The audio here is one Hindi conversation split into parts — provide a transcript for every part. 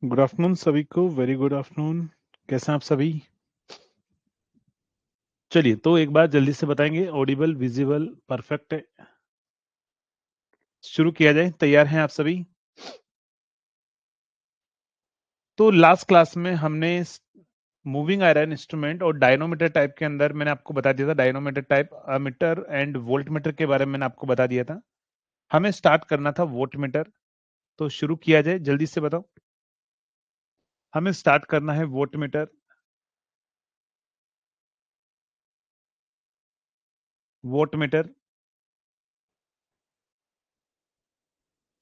गुड आफ्टरनून सभी को, वेरी गुड आफ्टरनून। कैसे हैं आप सभी? चलिए, तो एक बार जल्दी से बताएंगे, ऑडिबल, विजिबल, परफेक्ट है। शुरू किया जाए, तैयार हैं आप सभी? तो लास्ट क्लास में हमने मूविंग आयरन इंस्ट्रूमेंट और डायनोमीटर टाइप के अंदर मैंने आपको बता दिया था, dynamometer type, ammeter and voltmeter के बारे में मैंने आपको बता दिया था। हमें स्टार्ट करना था वोल्टमीटर। तो शुरू किया जाए, जल्दी से बताओ। हमें स्टार्ट करना है वोल्टमीटर। वोल्टमीटर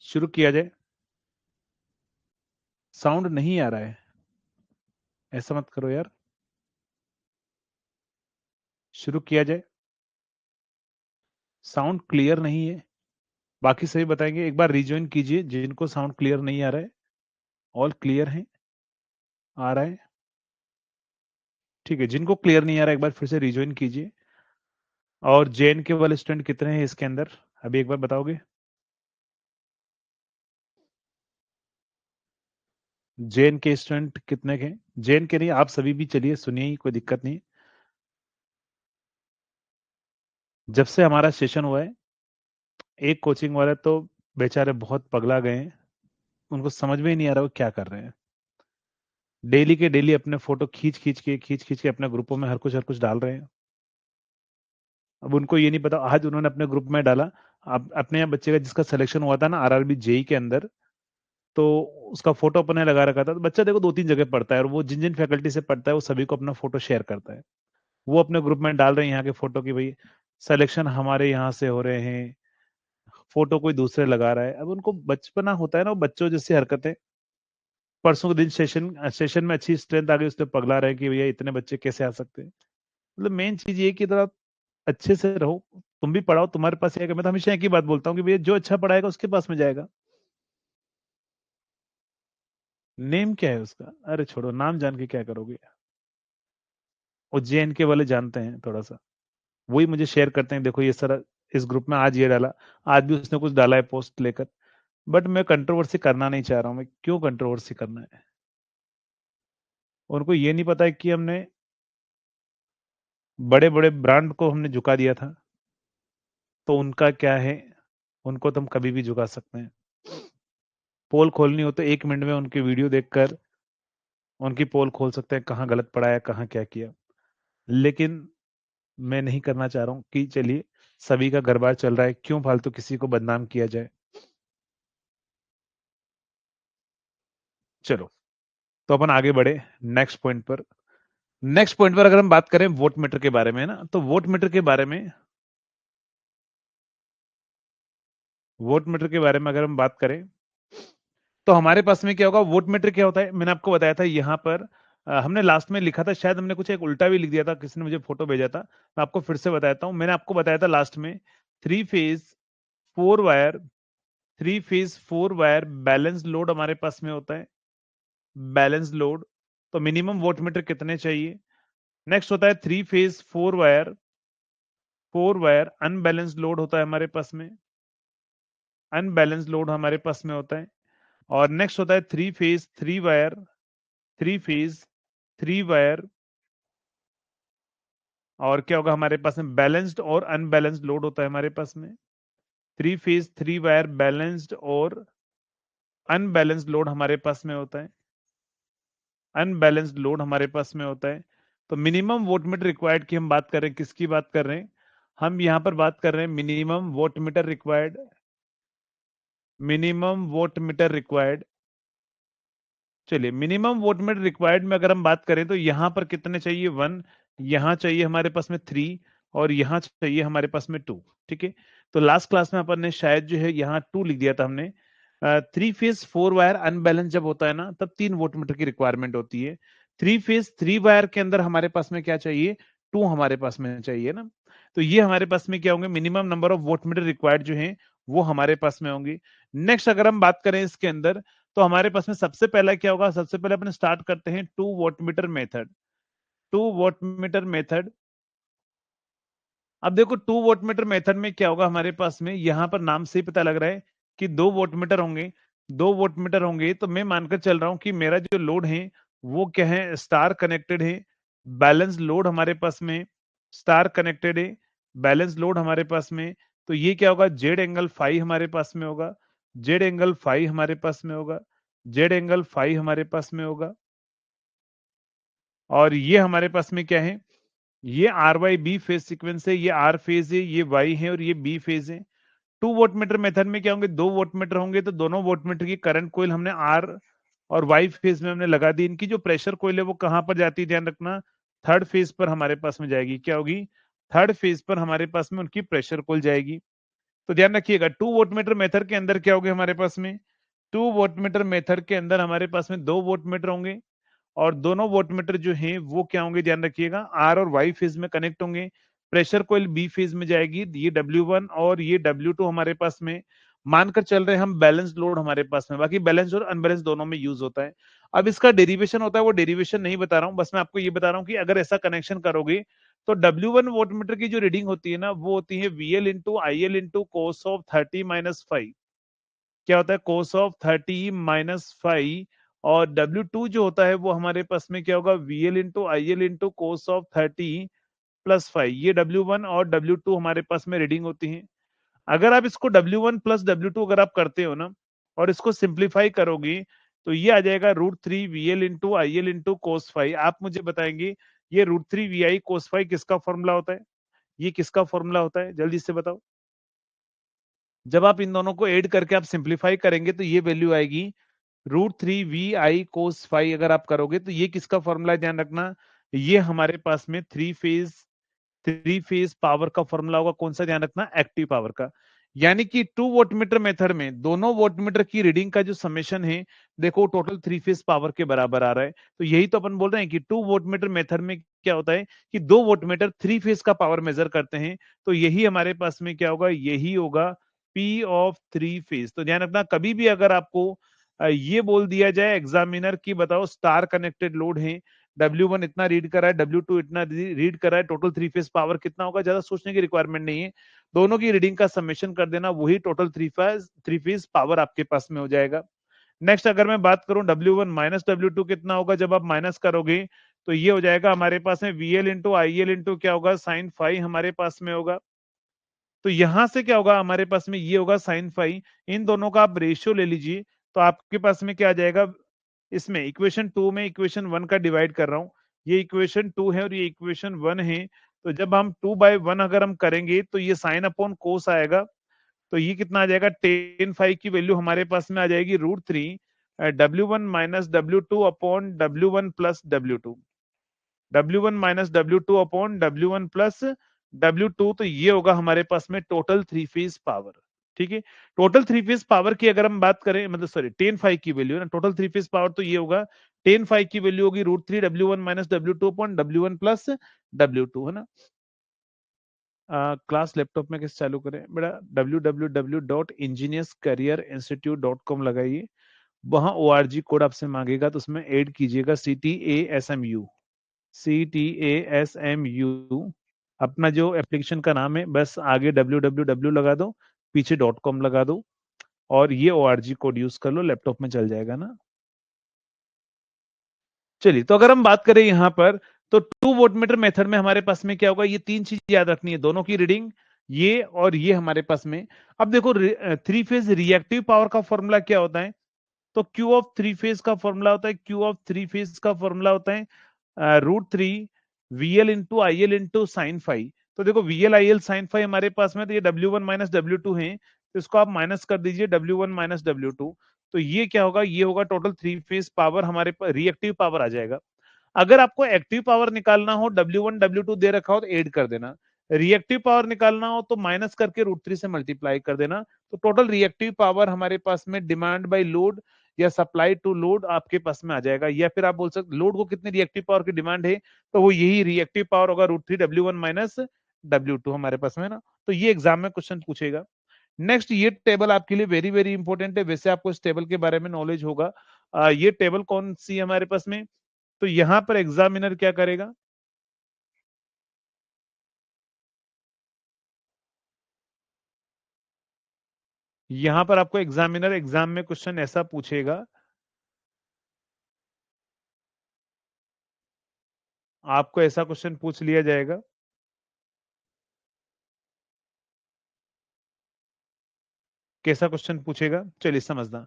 शुरू किया जाए। साउंड नहीं आ रहा है, ऐसा मत करो यार। शुरू किया जाए। साउंड क्लियर नहीं है। बाकी सभी बताएंगे, एक बार रिज्वाइन कीजिए जिनको साउंड क्लियर नहीं आ रहा है। ऑल क्लियर है? आ रहा है? ठीक है, जिनको क्लियर नहीं आ रहा है एक बार फिर से रिज्वाइन कीजिए। और जेएन के वाले स्टूडेंट कितने हैं इसके अंदर, अभी एक बार बताओगे? जेएन के स्टूडेंट कितने के? जेएन के नहीं, आप सभी भी चलिए, सुनिए ही, कोई दिक्कत नहीं। जब से हमारा सेशन हुआ है, एक कोचिंग वाले तो बेचारे बहुत पगला गए हैं। उनको समझ में ही नहीं आ रहा वो क्या कर रहे हैं। डेली के डेली अपने फोटो खींच खींच के अपने ग्रुपों में हर कुछ डाल रहे हैं। अब उनको ये नहीं पता, आज उन्होंने अपने ग्रुप में डाला, अब अपने यहाँ बच्चे का जिसका सिलेक्शन हुआ था ना आरआरबी जेई के अंदर, तो उसका फोटो अपने लगा रखा था। तो बच्चा देखो दो तीन जगह पढ़ता है और वो जिन जिन फैकल्टी से पढ़ता है वो सभी को अपना फोटो शेयर करता है। वो अपने ग्रुप में डाल रहे हैं यहाँ के फोटो की, भाई सिलेक्शन हमारे यहाँ से हो रहे हैं। फोटो कोई दूसरे लगा रहा है। अब उनको बचपना होता है ना, वो बच्चों जैसी हरकतें। परसों के दिन सेशन सेशन में अच्छी स्ट्रेंथ आ गई, उसने पगला रहे कि भैया इतने बच्चे कैसे आ सकते हैं। मतलब मेन चीज ये कि थोड़ा अच्छे से रहो। तुम भी पढ़ाओ, तुम्हारे पास आएगा। मैं तो हमेशा एक ही बात बोलता हूँ कि भैया जो अच्छा पढ़ाएगा उसके पास में जाएगा। नेम क्या है उसका? अरे छोड़ो, नाम जान के क्या करोगे। उज्जैन के वाले जानते हैं थोड़ा सा, वही मुझे शेयर करते हैं, देखो ये सर इस ग्रुप में आज ये डाला, आज भी उसने कुछ डाला है पोस्ट लेकर। बट मैं कंट्रोवर्सी करना नहीं चाह रहा हूँ। मैं क्यों कंट्रोवर्सी करना है? उनको ये नहीं पता है कि हमने बड़े बड़े ब्रांड को हमने झुका दिया था। तो उनका क्या है, उनको तो हम कभी भी झुका सकते हैं। पोल खोलनी हो तो 1 मिनट में उनकी वीडियो देखकर उनकी पोल खोल सकते हैं, कहाँ गलत पढ़ा है, कहाँ क्या किया। लेकिन मैं नहीं करना चाह रहा हूँ कि चलिए सभी का घर बार चल रहा है, क्यों फालतू किसी को बदनाम किया जाए। चलो, तो अपन आगे बढ़े नेक्स्ट पॉइंट पर अगर हम बात करें वोट मीटर के बारे में ना, तो वोट मीटर के बारे में अगर हम बात करें तो हमारे पास में क्या होगा। वोट मीटर क्या होता है, मैंने आपको बताया था यहाँ पर। हमने लास्ट में लिखा था, शायद हमने कुछ एक उल्टा भी लिख दिया था, किसी ने मुझे फोटो भेजा था। मैं आपको फिर से बताता हूँ, मैंने आपको बताया था लास्ट में, three phase four wire three phase four wire balance load हमारे पास में होता है। बैलेंस लोड, तो मिनिमम वोट मीटर कितने चाहिए। नेक्स्ट होता है three phase four wire unbalance load होता है हमारे पास में। अनबैलेंस लोड हमारे पास में होता है। और नेक्स्ट होता है थ्री फेज थ्री वायर। और क्या होगा हमारे पास में, बैलेंस्ड और अनबैलेंस्ड लोड होता है हमारे पास में। Three phase three wire balanced और अनबैलेंस्ड लोड हमारे पास में होता है। अनबैलेंस्ड लोड हमारे पास में होता है। तो मिनिमम वोटमीटर रिक्वायर्ड की हम बात कर रहे हैं, किसकी बात कर रहे हैं? हम यहां पर बात कर रहे हैं minimum voltmeter required. Minimum voltmeter required. चलिए, मिनिमम वोटमीटर रिक्वायर्ड में अगर हम बात करें तो यहां पर कितने चाहिए, 1। यहां चाहिए हमारे पास में 3। और यहां चाहिए हमारे पास में 2। ठीक है। तो लास्ट क्लास में अपन ने शायद जो है यहाँ 2 लिख दिया था हमने। Three phase four wire unbalance जब होता है ना, तब 3 वोटमीटर की रिक्वायरमेंट होती है। थ्री फेज थ्री वायर के अंदर हमारे पास में क्या चाहिए, 2 हमारे पास में चाहिए ना। तो ये हमारे पास में क्या होंगे, मिनिमम नंबर ऑफ वोटमीटर रिक्वायर्ड जो है वो हमारे पास में होंगे। नेक्स्ट अगर हम बात करें इसके अंदर, तो हमारे पास में सबसे पहला क्या होगा, सबसे पहले अपन स्टार्ट करते हैं 2 वोटमीटर मेथड। अब देखो 2 वोटमीटर मेथड में क्या होगा हमारे पास में, यहां पर नाम से ही पता लग रहा है कि 2 वोटमीटर होंगे। 2 वोल्टमीटर होंगे, तो मैं मानकर चल रहा हूं कि मेरा जो लोड है वो क्या है, स्टार कनेक्टेड है। बैलेंस लोड हमारे पास में स्टार कनेक्टेड है, बैलेंस लोड हमारे पास में। तो ये क्या होगा, जेड एंगल फाइव हमारे पास में होगा, जेड एंगल फाइव हमारे पास में होगा, जेड एंगल फाइव हमारे पास में होगा। और ये हमारे पास में क्या है, ये R Y B phase sequence है, ये आर फेज है, ये वाई है और ये बी फेज है। 2 वोल्टमीटर मेथड में क्या होंगे, 2 वोल्टमीटर होंगे, तो दोनों वोल्टमीटर की करंट कोयल हमने आर और वाई फेज में हमने लगा दी। इनकी जो प्रेशर कोयल है वो कहां पर जाती है, ध्यान रखना, थर्ड फेज पर हमारे पास में जाएगी। क्या होगी, थर्ड फेज पर हमारे पास में उनकी प्रेशर कोयल जाएगी। तो ध्यान रखिएगा, 2 वोल्टमीटर मेथड के अंदर क्या होगा हमारे पास में, 2 वोल्टमीटर मेथड के अंदर हमारे पास में 2 वोल्टमीटर होंगे, और दोनों वोल्टमीटर जो हैं वो क्या होंगे, ध्यान रखिएगा, आर और वाई फेज में कनेक्ट होंगे। प्रेशर कोयल बी फेज में जाएगी, ये W1 और ये W2 हमारे पास में। मानकर चल रहे हैं हम बैलेंस लोड हमारे पास में, बाकी बैलेंस और अनबैलेंस दोनों में यूज होता है। अब इसका डेरिवेशन होता है, वो डेरिवेशन नहीं बता रहा हूं, बस मैं आपको ये बता रहा हूं कि अगर ऐसा कनेक्शन करोगे तो W1 वोल्टमीटर की जो रीडिंग होती है ना, वो होती है VL into IL into cos of 30 - 5। क्या होता है, कोस ऑफ 30 - 5। और W2 जो होता है वो हमारे पास में क्या होगा, VL into IL into cos of 30 + 5। ये W1 और W2 हमारे पास में रीडिंग होती है। अगर आप इसको W1 + W2 अगर आप करते हो ना, और इसको सिंप्लीफाई करोगे, तो ये आ जाएगा √3 VL into IL into cos 5। आप मुझे बताएंगे ये √3 VI कोस 5 किसका फॉर्मूला होता है, ये किसका फॉर्मूला होता है, जल्दी से बताओ। जब आप इन दोनों को ऐड करके आप सिंप्लीफाई करेंगे तो ये वैल्यू आएगी √3 VI कोस 5। अगर आप करोगे तो ये किसका फॉर्मूला है, ध्यान रखना, ये हमारे पास में थ्री फेज पावर का फॉर्मूला होगा। कौन सा, ध्यान रखना, एक्टिव पावर का। यानी कि 2 वोल्टमीटर मेथड में दोनों वोल्टमीटर की रीडिंग का जो समेशन है, देखो टोटल 3 फेज पावर के बराबर आ रहा है। तो यही तो अपन बोल रहे हैं कि 2 वोल्टमीटर मेथड में क्या होता है कि 2 वोल्टमीटर 3 फेज का पावर मेजर करते हैं। तो यही हमारे पास में क्या होगा, यही होगा P ऑफ 3 फेज। तो ध्यान रखना, कभी भी अगर आपको ये बोल दिया जाए एग्जामिनर की, बताओ स्टार कनेक्टेड लोड है, W1 इतना रीड कर रहा है, W2 इतना रीड कर रहा है, टोटल 3 फेज पावर कितना होगा, ज्यादा सोचने की रिक्वायरमेंट नहीं है। दोनों की रीडिंग का समेशन कर देना, वही टोटल 3 फेज पावर आपके पास में हो जाएगा। नेक्स्ट अगर मैं बात करूं W1 - W2 कितना होगा, जब आप माइनस करोगे तो ये हो जाएगा हमारे पास में VL इंटू IL इंटू क्या होगा, साइन 5 हमारे पास में होगा। तो यहां से क्या होगा, हमारे पास में ये होगा साइन 5। इन दोनों का आप रेशियो ले लीजिए, तो आपके पास में क्या आ जाएगा, इसमें इक्वेशन 2 में इक्वेशन 1 का डिवाइड कर रहा हूं, ये इक्वेशन 2 है और ये इक्वेशन 1 है। तो जब हम 2/1 अगर हम करेंगे तो ये साइन अपॉन कोस आएगा। तो ये कितना आ जाएगा, टेन 5 की वैल्यू हमारे पास में आ जाएगी √3 W1 - W2 upon W1 + W2, W1 - W2 upon W1 + W2। तो ये होगा हमारे पास में टोटल 3 फेज पावर। ठीक है, टोटल 3 फेज पावर की अगर हम बात करें, मतलब सॉरी टेन 5 की वैल्यू है ना, टोटल 3 फेज पावर तो ये होगा, टेन 5 की वैल्यू होगी √3 W1 - W2 upon W1 + W2, है ना। क्लास लैपटॉप में कैसे चालू करें बेटा, www.engineerscareerinstitute.com लगाइए, वहां ORG कोड आपसे मांगेगा, तो उसमें ऐड कीजिएगा CTASMU, CTASMU अपना जो एप्लीकेशन का नाम है, बस आगे www लगा दो, पीछे .com लगा दो, और ये ORG कोड यूज कर लो, लैपटॉप में चल जाएगा ना। चलिए, तो अगर हम बात करें यहां पर, तो 2 वोल्टमीटर मेथड में हमारे पास में क्या होगा, ये तीन चीज याद रखनी है, दोनों की रीडिंग, ये और ये हमारे पास में। अब देखो 3 फेज रिएक्टिव पावर का फॉर्मूला क्या होता है, तो Q ऑफ 3 फेज का फॉर्मूला होता है, Q ऑफ 3 फेज का फॉर्मूला होता है √3 VL into IL into sine 5। तो देखो VL IL साइन 5 हमारे पास में, तो ये W1 - W2 है, तो इसको आप माइनस कर दीजिए, W1 - W2। तो ये क्या होगा, ये होगा टोटल 3 फेज पावर, हमारे पास रिएक्टिव पावर आ जाएगा। अगर आपको एक्टिव पावर निकालना हो, W1 W2 दे रखा हो तो ऐड कर देना, रिएक्टिव पावर निकालना हो तो माइनस करके √3 से मल्टीप्लाई कर देना। तो टोटल रिएक्टिव पावर हमारे पास में डिमांड बाय लोड या सप्लाई टू लोड आपके पास में आ जाएगा, या फिर आप बोल सकते लोड को कितनी रिएक्टिव पावर की डिमांड है, तो वो यही रिएक्टिव पावर होगा √3 W1 - W2 हमारे पास में ना। तो ये एग्जाम में क्वेश्चन पूछेगा। नेक्स्ट, ये टेबल आपके लिए वेरी वेरी इंपॉर्टेंट है, वैसे आपको इस टेबल के बारे में नॉलेज होगा। ये टेबल कौन सी है हमारे पास में, तो यहां पर एग्जामिनर क्या करेगा, यहां पर आपको एग्जामिनर एग्जाम में क्वेश्चन ऐसा पूछेगा, आपको ऐसा क्वेश्चन पूछ लिया जाएगा, कैसा क्वेश्चन पूछेगा चलिए समझना।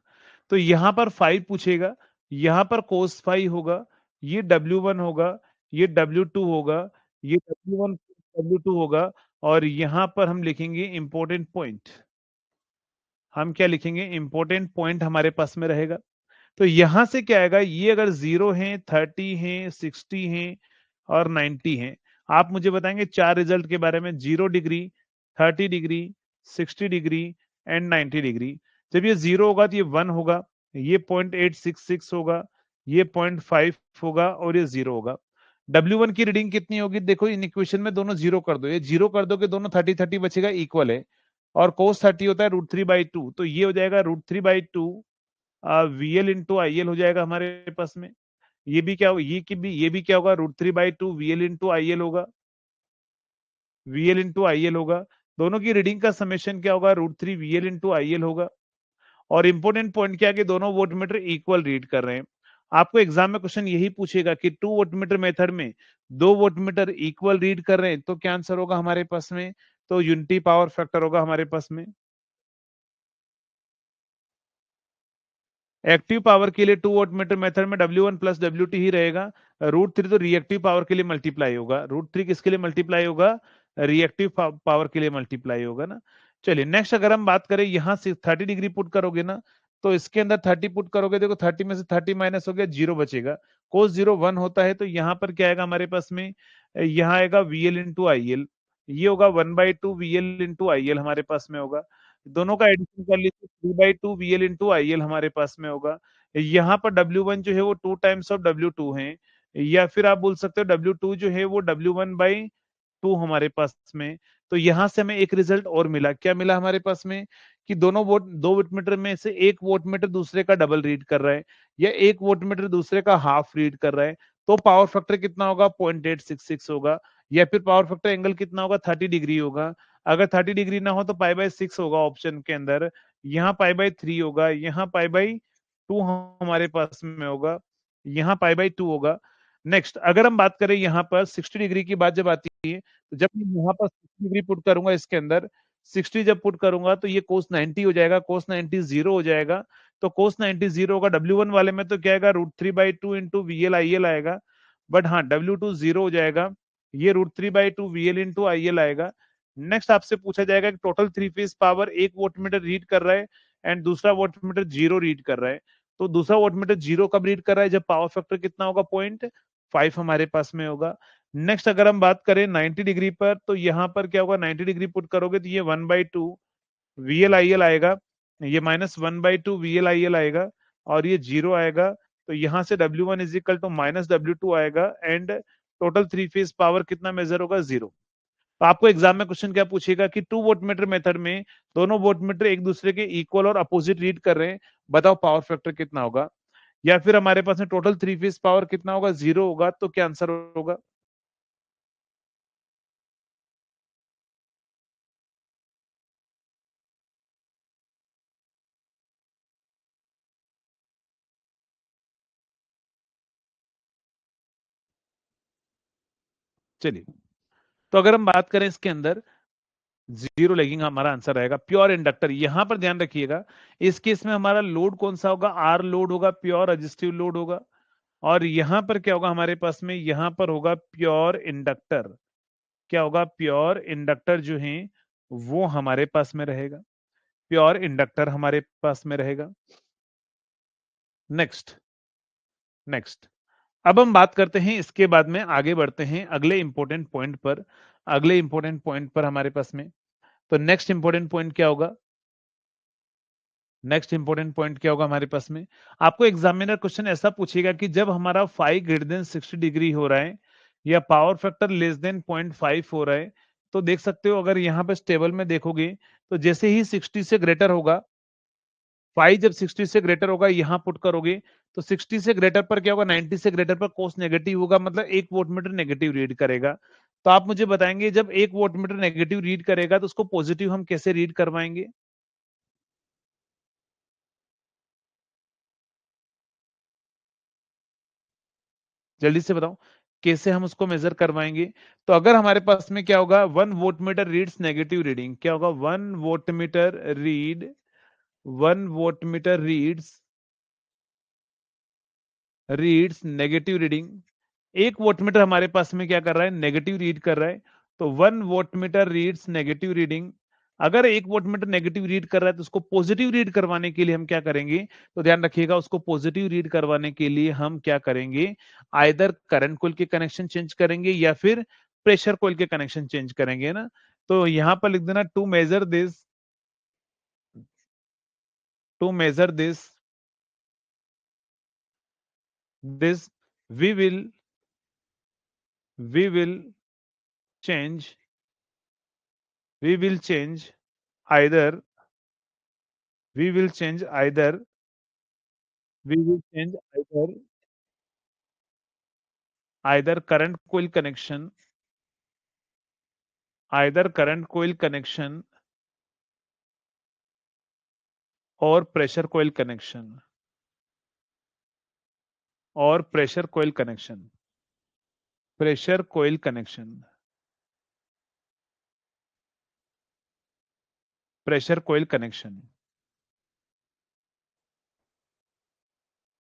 तो यहां पर 5 पूछेगा, यहां पर कोस 5 होगा, ये W1 होगा, ये W2 होगा, ये W1 W2 होगा, और यहां पर हम लिखेंगे इंपॉर्टेंट पॉइंट। हम क्या लिखेंगे, इंपॉर्टेंट पॉइंट हमारे पास में रहेगा। तो यहां से क्या आएगा, ये अगर 0 है, 30 है, 60 है और 90 है, आप मुझे बताएंगे चार रिजल्ट के बारे में, 0 degree, 30 degree, 60 degree and 90 degree. जब ये 0 होगा तो ये 1 होगा, ये 0.866 होगा, ये 0.5 होगा और ये 0 होगा। W1 की रीडिंग कितनी होगी, देखो इन इक्वेशन में दोनों 0 कर दो, ये 0 कर दो कि दोनों 30 30 बचेगा, इक्वल है। और कोस 30 होता है √3/2, तो ये हो जाएगा √3/2 VL इंटू IL हो जाएगा हमारे पास में। ये भी क्या हो, ये भी क्या होगा, √3/2 VL इंटू IL होगा, VL इंटू IL होगा। दोनों की रीडिंग का समेशन क्या होगा, √3 VL इंटू IL होगा। और इंपॉर्टेंट पॉइंट क्या है कि दोनों वोटमीटर इक्वल रीड कर रहे हैं। आपको एग्जाम में क्वेश्चन यही पूछेगा कि 2 वोटमीटर मेथड में 2 वोटमीटर इक्वल रीड कर रहे हैं, तो क्या आंसर होगा हमारे पास में, तो यूनिटी पावर फैक्टर होगा हमारे पास में। एक्टिव पावर के लिए 2 वोटमीटर मेथड में W1 प्लस WT ही रहेगा। √3 तो रिएक्टिव पावर के लिए मल्टीप्लाई होगा, √3 किसके लिए मल्टीप्लाई होगा, रिएक्टिव पावर के लिए मल्टीप्लाई होगा ना। चलिए नेक्स्ट अगर हम बात करें, यहां से 30 डिग्री पुट करोगे ना, तो इसके अंदर 30 पुट करोगे, देखो 30 में से 30 माइनस हो गया, 0 बचेगा। कोस 0 1 होता है, तो यहाँ पर क्या आएगा हमारे पास में, यहाँ आएगा VL इंटू IL, ये होगा 1/2 VL इंटू IL हमारे पास में होगा। दोनों का एडिशन कर लीजिए, 3/2 VL इंटू IL हमारे पास में होगा। यहाँ पर W1 जो है वो 2 टाइम्स ऑफ W2 है, या फिर आप बोल सकते हो W2 जो है वो W1/2 हमारे पास में। तो यहां से हमें एक रिजल्ट और मिला, क्या मिला हमारे पास में, कि दोनों दो वोटमीटर में से एक वोटमीटर दूसरे का डबल रीड कर रहा है, या एक वोटमीटर दूसरे का हाफ रीड कर रहा है। तो पावर फैक्टर कितना होगा, 0.866 होगा, या फिर पावर फैक्टर एंगल कितना होगा, 30 डिग्री होगा। अगर 30 डिग्री ना हो तो π/6 होगा ऑप्शन के अंदर, यहाँ π/3 होगा, यहाँ π/2 हमारे पास में होगा, यहाँ π/2 होगा। नेक्स्ट अगर हम बात करें यहाँ पर 60 डिग्री की बात जब आती है, तो जब मैं यहाँ पर 60 डिग्री पुट करूंगा, इसके अंदर 60 जब पुट करूंगा तो ये कोस 90 हो जाएगा, कोस 90 0 हो जाएगा। तो कोस 90 0 होगा, W1 वाले में तो क्या आएगा, √3/2 इंटू VL IL आएगा। बट हाँ W2 0 हो जाएगा, ये √3/2 VL इंटू IL आएगा। नेक्स्ट आपसे पूछा जाएगा कि टोटल थ्री फेज पावर एक वोटमीटर रीड कर रहा है एंड दूसरा वोटमीटर 0 रीड कर रहा है। तो दूसरा वोटमीटर 0 कब रीड कर रहा है, जब पावर फैक्टर कितना होगा, 0.5 हमारे पास में होगा। नेक्स्ट अगर हम बात करें 90 डिग्री पर, तो यहाँ पर क्या होगा, 90 डिग्री पुट करोगे तो ये 1/2 VL IL आएगा, ये -1/2 VL IL आएगा, और ये 0 आएगा। तो यहाँ से W1 is equal to -W2 आएगा, and total three phase power कितना मेजर होगा, 0। तो आपको एग्जाम में क्वेश्चन क्या पूछेगा कि 2 वोटमीटर मेथड में दोनों वोटमीटर एक दूसरे के इक्वल और अपोजिट रीड कर रहे हैं, बताओ पावर फैक्टर कितना होगा। या फिर हमारे पास में टोटल थ्री फेज पावर कितना होगा, 0 होगा, तो क्या आंसर होगा। चलिए, तो अगर हम बात करें इसके अंदर, 0 लैगिंग हमारा आंसर रहेगा। प्योर इंडक्टर, यहां पर ध्यान रखिएगा, इस केस में हमारा लोड कौन सा होगा, आर लोड होगा, प्योर रजिस्टिव लोड होगा। और यहां पर क्या होगा हमारे पास में, यहां पर होगा प्योर इंडक्टर। क्या होगा, प्योर इंडक्टर जो है वो हमारे पास में रहेगा, प्योर इंडक्टर हमारे पास में रहेगा। नेक्स्ट नेक्स्ट अब हम बात करते हैं, इसके बाद में आगे बढ़ते हैं अगले इंपॉर्टेंट पॉइंट पर। अगले इंपॉर्टेंट पॉइंट पर हमारे पास में, तो नेक्स्ट इंपॉर्टेंट पॉइंट क्या होगा, नेक्स्ट इंपॉर्टेंट पॉइंट क्या होगा हमारे पास में। आपको एग्जामिनर क्वेश्चन ऐसा पूछेगा कि जब हमारा 5 > 60 डिग्री हो रहा है, या पावर फैक्टर <0.5 हो रहा है, तो देख सकते हो अगर यहाँ पे टेबल में देखोगे, तो जैसे ही 60 से ग्रेटर होगा, 5 जब 60 से ग्रेटर होगा यहां पुट करोगे, तो 60 से ग्रेटर पर क्या होगा, 90 से ग्रेटर पर कोस नेगेटिव होगा, मतलब एक वोटमीटर नेगेटिव रीड करेगा। तो आप मुझे बताएंगे जब एक वोटमीटर नेगेटिव रीड करेगा तो उसको पॉजिटिव हम कैसे रीड करवाएंगे। जल्दी से बताओ कैसे हम उसको मेजर करवाएंगे। तो अगर हमारे पास में क्या होगा, 1 वोल्टमीटर रीड्स नेगेटिव रीडिंग, क्या होगा, 1 voltmeter reads negative reading. 1 voltmeter हमारे पास में क्या कर रहा है, नेगेटिव रीड कर रहा है। तो 1 वोल्टमीटर रीड्स नेगेटिव रीडिंग। अगर 1 वोल्टमीटर नेगेटिव रीड कर रहा है तो उसको पॉजिटिव रीड करवाने के लिए हम क्या करेंगे, तो ध्यान रखिएगा, उसको पॉजिटिव रीड करवाने के लिए हम क्या करेंगे, आइदर करंट कॉइल के कनेक्शन चेंज करेंगे या फिर प्रेशर कॉइल के कनेक्शन चेंज करेंगे ना। तो यहां पर लिख देना, to measure this we will we will change we will change either we will change either we will change either current coil connection or pressure coil connection or pressure coil connection pressure coil connection pressure coil connection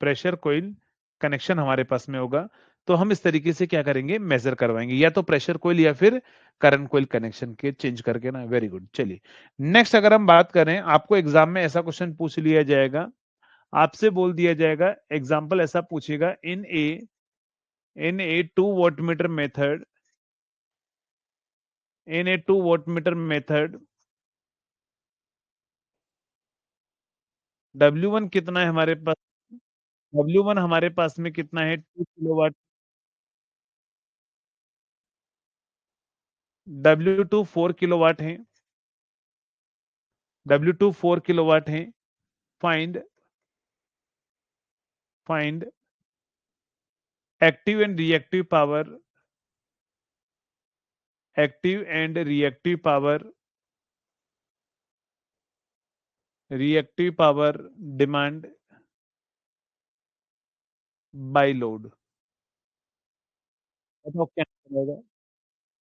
pressure coil connection हमारे पास में होगा। तो हम इस तरीके से क्या करेंगे, मेजर करवाएंगे, या तो प्रेशर कोइल या फिर करंट कोइल कनेक्शन के चेंज करके ना। Very good. चलिए नेक्स्ट अगर हम बात करें, आपको एग्जाम में ऐसा क्वेश्चन पूछ लिया जाएगा, आपसे बोल दिया जाएगा, एग्जाम्पल ऐसा पूछेगा, इन ए 2 वोल्ट मीटर मेथड W1 कितना है हमारे पास, W1 हमारे पास में कितना है, 2 किलोवाट। W2 4 किलोवाट है, W2 4 किलोवाट है। Find find active and reactive power, active and reactive power demand by load. बताओ क्या आंसर आएगा,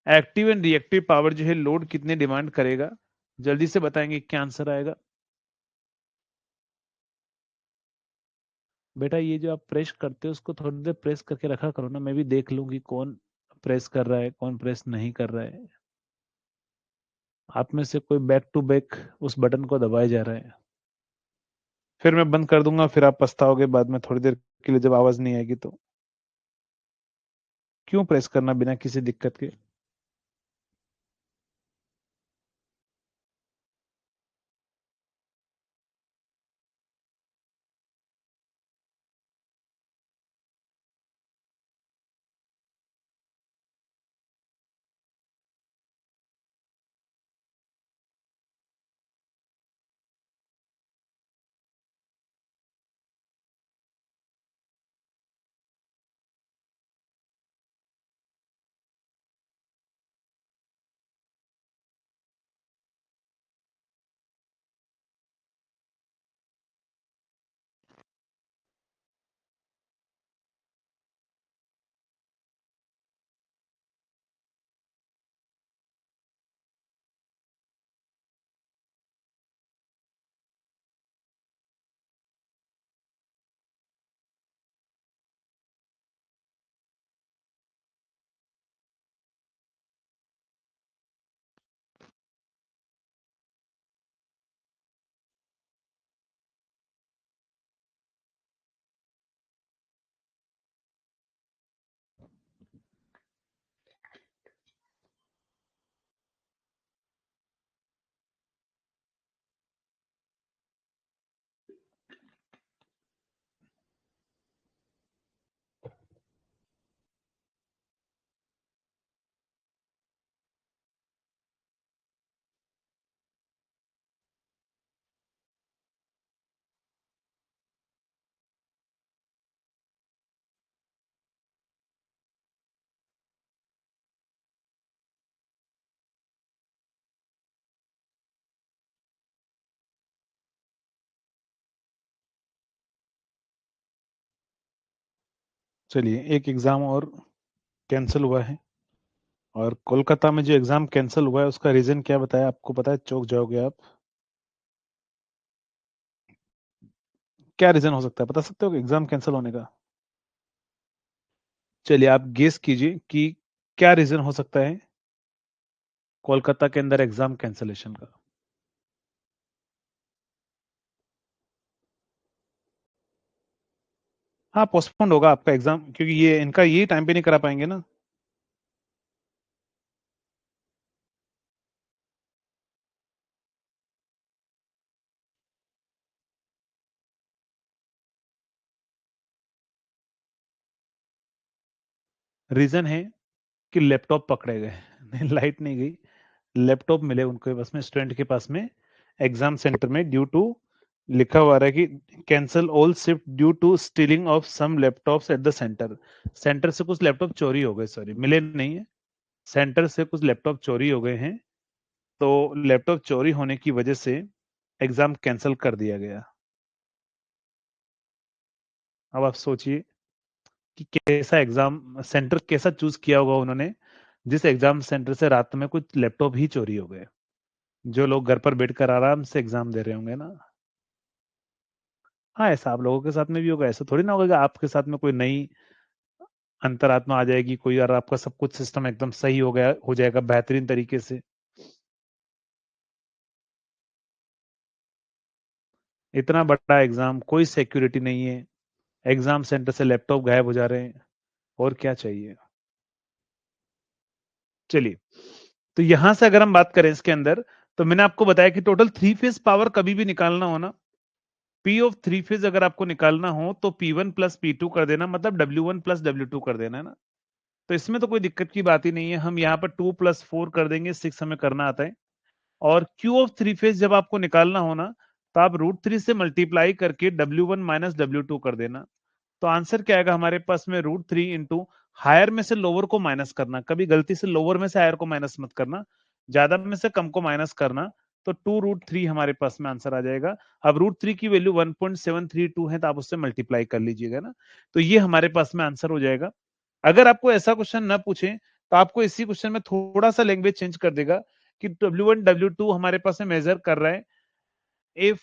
एक्टिव एंड रिएक्टिव पावर जो है लोड कितने डिमांड करेगा, जल्दी से बताएंगे क्या आंसर आएगा। बेटा ये जो आप प्रेस करते हो उसको थोड़ी देर प्रेस करके रखा करो ना, मैं भी देख लूंगी कौन प्रेस कर रहा है कौन प्रेस नहीं कर रहा है। आप में से कोई बैक टू बैक उस बटन को दबाए जा रहा है। फिर मैं बंद कर दूंगा, फिर आप पछताओगे बाद में थोड़ी देर के लिए जब आवाज नहीं आएगी तो। क्यों प्रेस करना बिना किसी दिक्कत के। चलिए, एक एग्जाम और कैंसिल हुआ है, और कोलकाता में जो एग्जाम कैंसिल हुआ है उसका रीजन क्या बताया आपको पता है? चौंक जाओगे आप। क्या रीजन हो सकता है, बता सकते हो एग्जाम कैंसिल होने का? चलिए, आप गेस कीजिए कि क्या रीजन हो सकता है कोलकाता के अंदर एग्जाम कैंसिलेशन का। हाँ, पोस्टपोन्ड होगा आपका एग्जाम, क्योंकि ये इनका ये टाइम पे नहीं करा पाएंगे ना। रीजन है कि लैपटॉप पकड़े गए। नहीं, लाइट नहीं गई, लैपटॉप मिले उनके पास में, स्टूडेंट के पास में, एग्जाम सेंटर में, ड्यू टू, लिखा हुआ है कि cancel all shift due to stealing of some laptops at the centre. Centre से कुछ लैपटॉप चोरी हो गए, सॉरी मिले नहीं है, सेंटर से कुछ लैपटॉप चोरी हो गए हैं। तो लैपटॉप चोरी होने की वजह से एग्जाम कैंसिल कर दिया गया। अब आप सोचिए कि कैसा एग्जाम सेंटर कैसा चूज किया होगा उन्होंने, जिस एग्जाम सेंटर से रात में कुछ लैपटॉप ही चोरी हो गए, जो लोग घर पर बैठकर आराम से एग्जाम दे रहे होंगे ना। हाँ, ऐसा आप लोगों के साथ में भी होगा, ऐसा थोड़ी ना होगा कि आपके साथ में कोई नई अंतरात्मा आ जाएगी कोई, और आपका सब कुछ सिस्टम एकदम सही हो गया, हो जाएगा बेहतरीन तरीके से। इतना बड़ा एग्जाम, कोई सिक्योरिटी नहीं है, एग्जाम सेंटर से लैपटॉप गायब हो जा रहे हैं, और क्या चाहिए। चलिए, तो यहां से अगर हम बात करें इसके अंदर, तो मैंने आपको बताया कि टोटल थ्री फेज पावर कभी भी निकालना हो ना, पी ऑफ थ्री फेज अगर आपको निकालना हो तो P1 प्लस P2 कर देना, मतलब W1 प्लस W2 कर देना, है ना। तो इसमें तो कोई दिक्कत की बात ही नहीं है, हम यहाँ पर 2 प्लस 4 कर देंगे, 6 हमें करना आता है। और Q ऑफ थ्री फेज जब आपको निकालना हो ना, तो आप √3 से मल्टीप्लाई करके W1 माइनस W2 कर देना। तो आंसर क्या आएगा हमारे पास में, √3 इंटू हायर में से लोअर को माइनस करना, कभी गलती से लोअर में से हायर को माइनस मत करना, ज्यादा में से कम को माइनस करना। तो 2√3 हमारे पास में आंसर आ जाएगा। अब √3 की वैल्यू 1.732 है, तो आप उससे मल्टीप्लाई कर लीजिएगा ना, तो ये हमारे पास में आंसर हो जाएगा। अगर आपको ऐसा क्वेश्चन ना पूछे, तो आपको इसी क्वेश्चन में थोड़ा सा लैंग्वेज चेंज कर देगा कि W1 W2 हमारे पास में मेजर कर रहा है, इफ,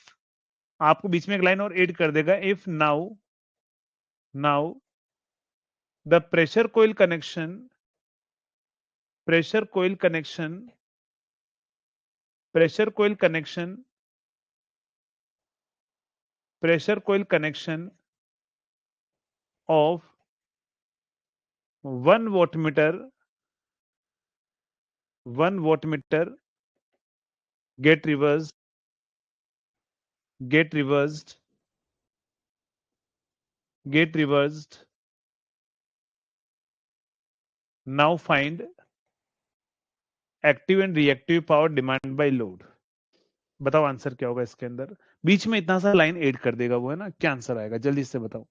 आपको बीच में एक लाइन और ऐड कर देगा, if now now the pressure coil connection pressure coil connection pressure coil connection of 1 watt meter get reversed get reversed get reversed now find active and reactive power demand by load. बताओ आंसर क्या होगा इसके अंदर, बीच में इतना सा लाइन ऐड कर देगा वो, है ना, क्या आंसर आएगा जल्दी से बताओ।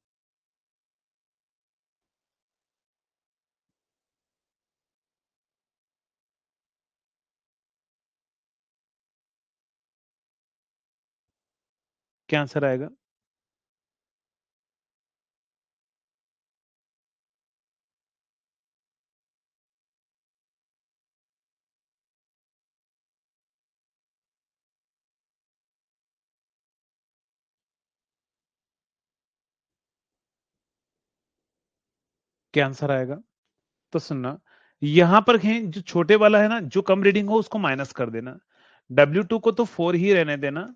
क्या आंसर आएगा? क्या आंसर आएगा? तो सुनना, यहां पर कहीं जो छोटे वाला है ना, जो कम रीडिंग हो उसको माइनस कर देना, W2 को तो 4 ही रहने देना,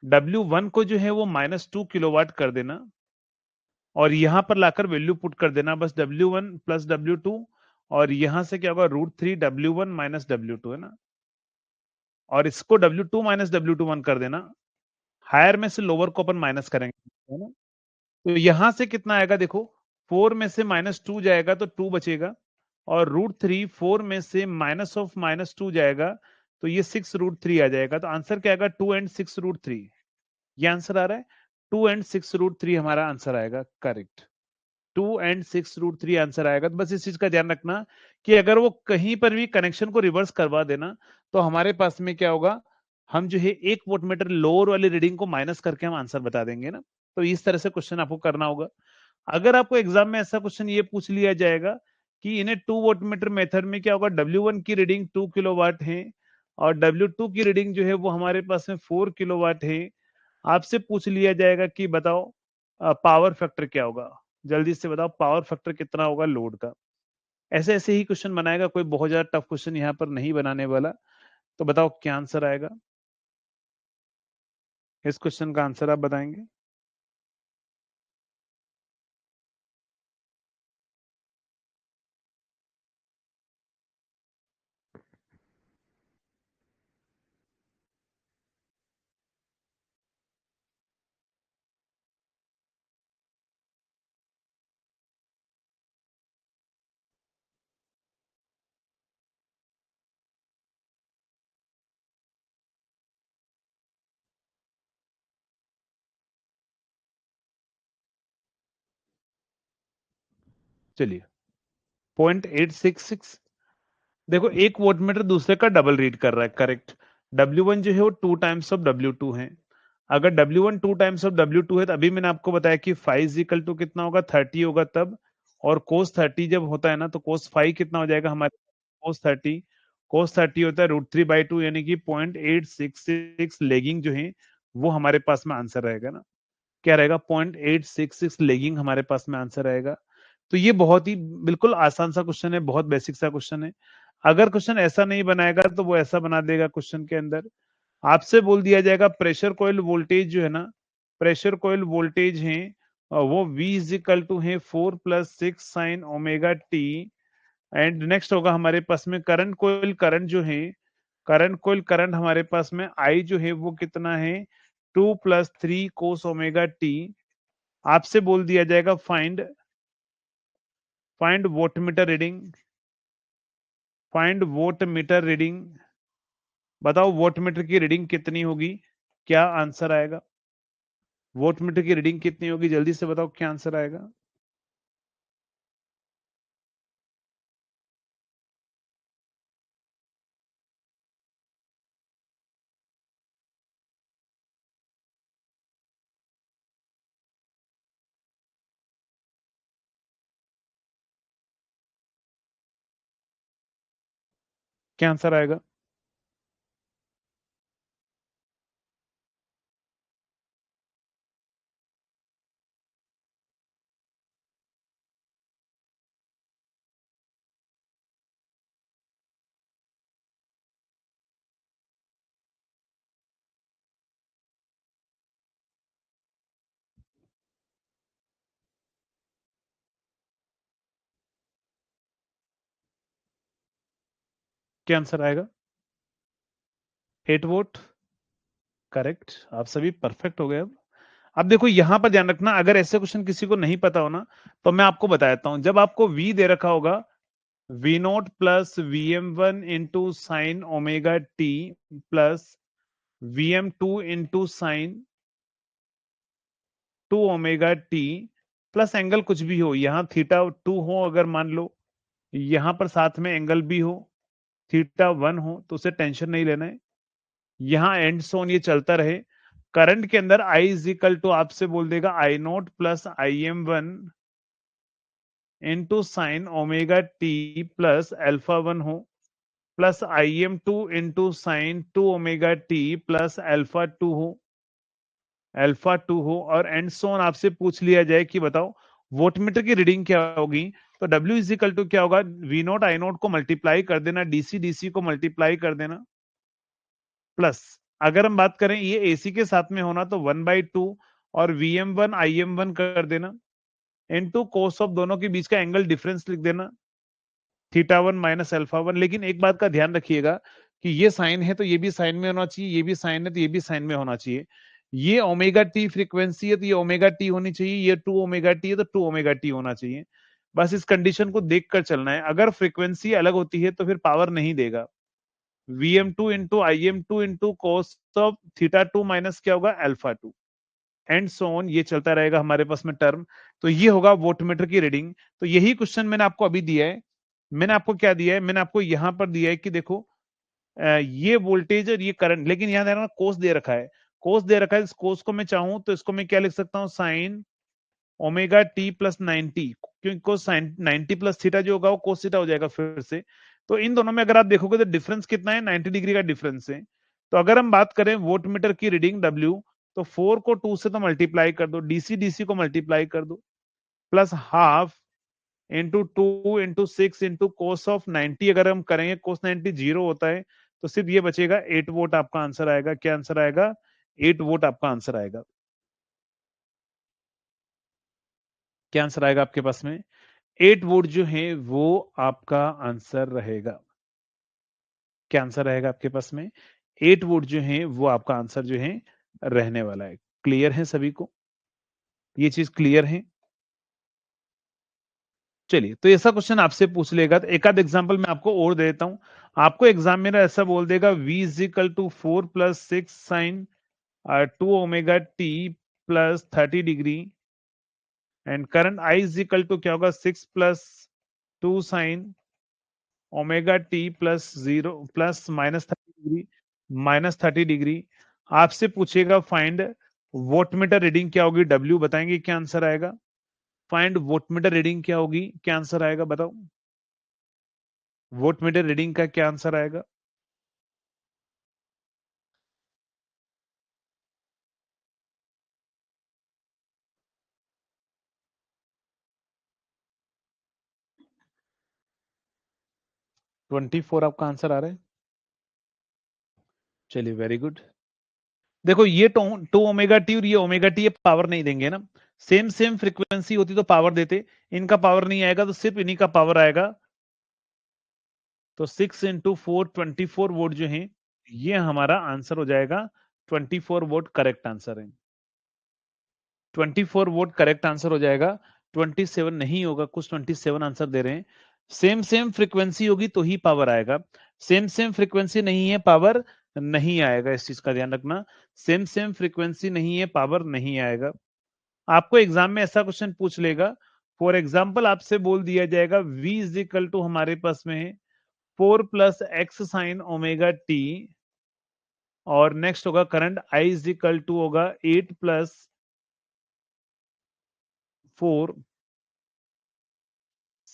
W1 को जो है वो -2 किलोवाट कर देना, और यहां पर लाकर वैल्यू पुट कर देना, बस W1 प्लस W2, और यहां से क्या होगा, √3 W1 माइनस W2, है ना, और इसको W2 माइनस W21 कर देना, हायर में से लोअर को अपन माइनस करेंगे, है ना। तो यहां से कितना आएगा देखो, 4 में से -2 जाएगा तो 2 बचेगा, और √3 4 में से माइनस ऑफ -2 जाएगा, तो ये 6 √3 आ जाएगा। तो आंसर क्या आएगा, 2 एंड 6 √3, ये आंसर आ रहा है, 2 एंड 6 √3 हमारा आंसर आएगा, करेक्ट। 2 एंड 6 √3 आंसर आएगा। तो बस इस चीज का ध्यान रखना कि अगर वो कहीं पर भी कनेक्शन को रिवर्स करवा देना, तो हमारे पास में क्या होगा, हम जो है 1 वोल्टमीटर लोअर वाली रीडिंग को माइनस करके हम आंसर बता देंगे ना। तो इस तरह से क्वेश्चन आपको करना होगा। अगर आपको एग्जाम में ऐसा क्वेश्चन ये पूछ लिया जाएगा कि इन्हें 2 वोल्टमीटर मेथड में क्या होगा, W1 की रीडिंग 2 किलोवाट है और W2 की रीडिंग जो है वो हमारे पास में 4 किलोवाट है, आपसे पूछ लिया जाएगा कि बताओ पावर फैक्टर क्या होगा, जल्दी से बताओ पावर फैक्टर कितना होगा लोड का। ऐसे ऐसे ही क्वेश्चन बनाएगा, कोई बहुत ज्यादा टफ क्वेश्चन यहाँ पर नहीं बनाने वाला। तो बताओ क्या आंसर आएगा, इस क्वेश्चन का आंसर आप बताएंगे। चलिए 0.866, देखो एक वोल्टमीटर दूसरे का डबल रीड कर रहा है, करेक्ट। W1 जो है वो 2 टाइम्स ऑफ W2 है। अगर W1 2 टाइम्स ऑफ W2 है तो अभी मैंने आपको बताया कि फाइव इक्वल टू कितना होगा, 30 होगा तब। और कोस 30 जब होता है ना तो कोस 5 कितना हो जाएगा हमारे, कोस 30 होता है √3/2, यानी कि 0.866 लेगिंग जो है वो हमारे पास में आंसर रहेगा ना। क्या रहेगा, 0.866 लेगिंग हमारे पास में आंसर रहेगा। तो ये बहुत ही बिल्कुल आसान सा क्वेश्चन है, बहुत बेसिक सा क्वेश्चन है। अगर क्वेश्चन ऐसा नहीं बनाएगा तो वो ऐसा बना देगा, क्वेश्चन के अंदर आपसे बोल दिया जाएगा प्रेशर कॉइल वोल्टेज जो है ना, प्रेशर कॉइल वोल्टेज है वो V इज इक्वल टू है 4 + 6 sin ω t। एंड नेक्स्ट होगा हमारे पास में करंट कोयल करंट जो है, करंट कोयल करंट हमारे पास में I जो है वो कितना है, 2 + 3 cos ω t। आपसे बोल दिया जाएगा find find voltmeter reading, find voltmeter reading. बताओ वोटमीटर की रीडिंग कितनी होगी, क्या आंसर आएगा, वोटमीटर की रीडिंग कितनी होगी, जल्दी से बताओ क्या आंसर आएगा। क्या आंसर आएगा, क्या आंसर आएगा, 8 वोट, करेक्ट। आप सभी परफेक्ट हो गए। अब देखो यहां पर ध्यान रखना, अगर ऐसे क्वेश्चन किसी को नहीं पता हो ना तो मैं आपको बताता हूं। जब आपको V दे रखा होगा, V0 + Vm1 × sin ω t plus Vm2 × sin 2ω t plus angle कुछ भी हो, यहाँ θ2 हो अगर मान लो, यहां पर साथ में एंगल भी हो, θ1 हो, तो उसे टेंशन नहीं लेना है। यहाँ एंड सोन ये चलता रहे। करंट के अंदर I इज इक्वल टू आपसे बोल देगा I0 + Im1 × sin ω t plus α1 हो, plus Im2 × sin 2ω t plus α2 हो, और एंड सोन आपसे पूछ लिया जाए कि बताओ वोटमीटर की रीडिंग क्या होगी, तो W इज इक्वल टू क्या होगा, V0 I0 को मल्टीप्लाई कर देना, DC DC को मल्टीप्लाई कर देना, प्लस अगर हम बात करें ये AC के साथ में होना तो 1/2 और Vm1 Im1 कर देना, इनटू कोस ऑफ दोनों के बीच का एंगल डिफरेंस लिख देना, θ1 - α1। लेकिन एक बात का ध्यान रखिएगा कि ये साइन है तो ये भी साइन में होना चाहिए, ये भी साइन है तो ये भी साइन में होना चाहिए। ये ओमेगा टी फ्रीक्वेंसी है तो ये ओमेगा टी होनी चाहिए, ये 2 ओमेगा टी है तो 2 ओमेगा टी होना चाहिए। बस इस कंडीशन को देखकर चलना है, अगर फ्रीक्वेंसी अलग होती है तो फिर पावर नहीं देगा। Vm2 × Im2 × cos of θ2 minus क्या होगा, α2, एंड सो ऑन, ये चलता रहेगा हमारे पास में टर्म। तो ये होगा वोटमीटर की रीडिंग। तो यही क्वेश्चन मैंने आपको अभी दिया है। मैंने आपको क्या दिया है, मैंने आपको यहां पर दिया है कि देखो ये वोल्टेज और ये करंट, लेकिन यहां देखना कोस दे रखा है, कोस दे रखा है, इस कोस को मैं चाहूं तो इसको मैं क्या लिख सकता हूं, साइन ओमेगा टी प्लस 90, क्योंकि कोस 90 प्लस थीटा जो होगा वो कोस थीटा हो जाएगा फिर से। तो इन दोनों में अगर आप देखोगे तो डिफरेंस कितना है, 90 डिग्री का डिफरेंस है। तो अगर हम बात करें वोट मीटर की रीडिंग डब्ल्यू, तो 4 को 2 से तो मल्टीप्लाई कर दो, डीसी डीसी को मल्टीप्लाई कर दो, plus half into 2 into 6 into cos of 90 अगर हम करेंगे, कोस 90 जीरो होता है, तो सिर्फ ये बचेगा 8 वोट आपका आंसर आएगा। क्या आंसर आएगा? 8 वोट आपका आंसर आएगा। क्या आंसर आएगा आपके पास में? 8 वोट जो है वो आपका आंसर रहेगा। क्या आंसर रहेगा आपके पास में? 8 वोट जो है वो आपका आंसर जो है रहने वाला है। क्लियर है सभी को? ये चीज क्लियर है? चलिए, तो ऐसा क्वेश्चन आपसे पूछ लेगा, तो एक आध एग्जाम्पल मैं आपको और दे देता हूं। आपको एग्जाम में ऐसा बोल देगा v is equal to 4 plus 6 sine 2 omega t plus 30 degree, and current I is equal to क्या होगा, 6 plus 2 sine omega t plus 0 plus minus 30 degree. आपसे पूछेगा फाइंड वोटमीटर रीडिंग क्या होगी, W बताएंगे, क्या आंसर आएगा? फाइंड वोटमीटर रीडिंग क्या होगी, क्या आंसर आएगा बताओ? वोटमीटर रीडिंग का क्या आंसर आएगा? 24 आपका आंसर आ रहा है। चलिए, वेरी गुड। देखो ये टू ओमेगा टी और ये ओमेगा टी, ये पावर नहीं देंगे ना। सेम सेम फ्रीक्वेंसी होती तो पावर देते, इनका पावर नहीं आएगा तो सिर्फ इन्हीं का पावर आएगा। तो 6 इंटू 4 24 वोट जो है, ये हमारा आंसर हो जाएगा। 24 वोट करेक्ट आंसर है। 24 वोट करेक्ट आंसर हो जाएगा। 27 नहीं होगा, कुछ 27 आंसर दे रहे हैं। सेम सेम फ्रीक्वेंसी होगी तो ही पावर आएगा। सेम सेम फ्रीक्वेंसी नहीं है, पावर नहीं आएगा, इस चीज का ध्यान रखना। सेम सेम फ्रीक्वेंसी नहीं है, पावर नहीं आएगा। आपको एग्जाम में ऐसा क्वेश्चन पूछ लेगा, फॉर एग्जाम्पल आपसे बोल दिया जाएगा v इज इक्वल टू हमारे पास में है 4 plus x sine omega t, और नेक्स्ट होगा current I is equal to होगा 8 plus 4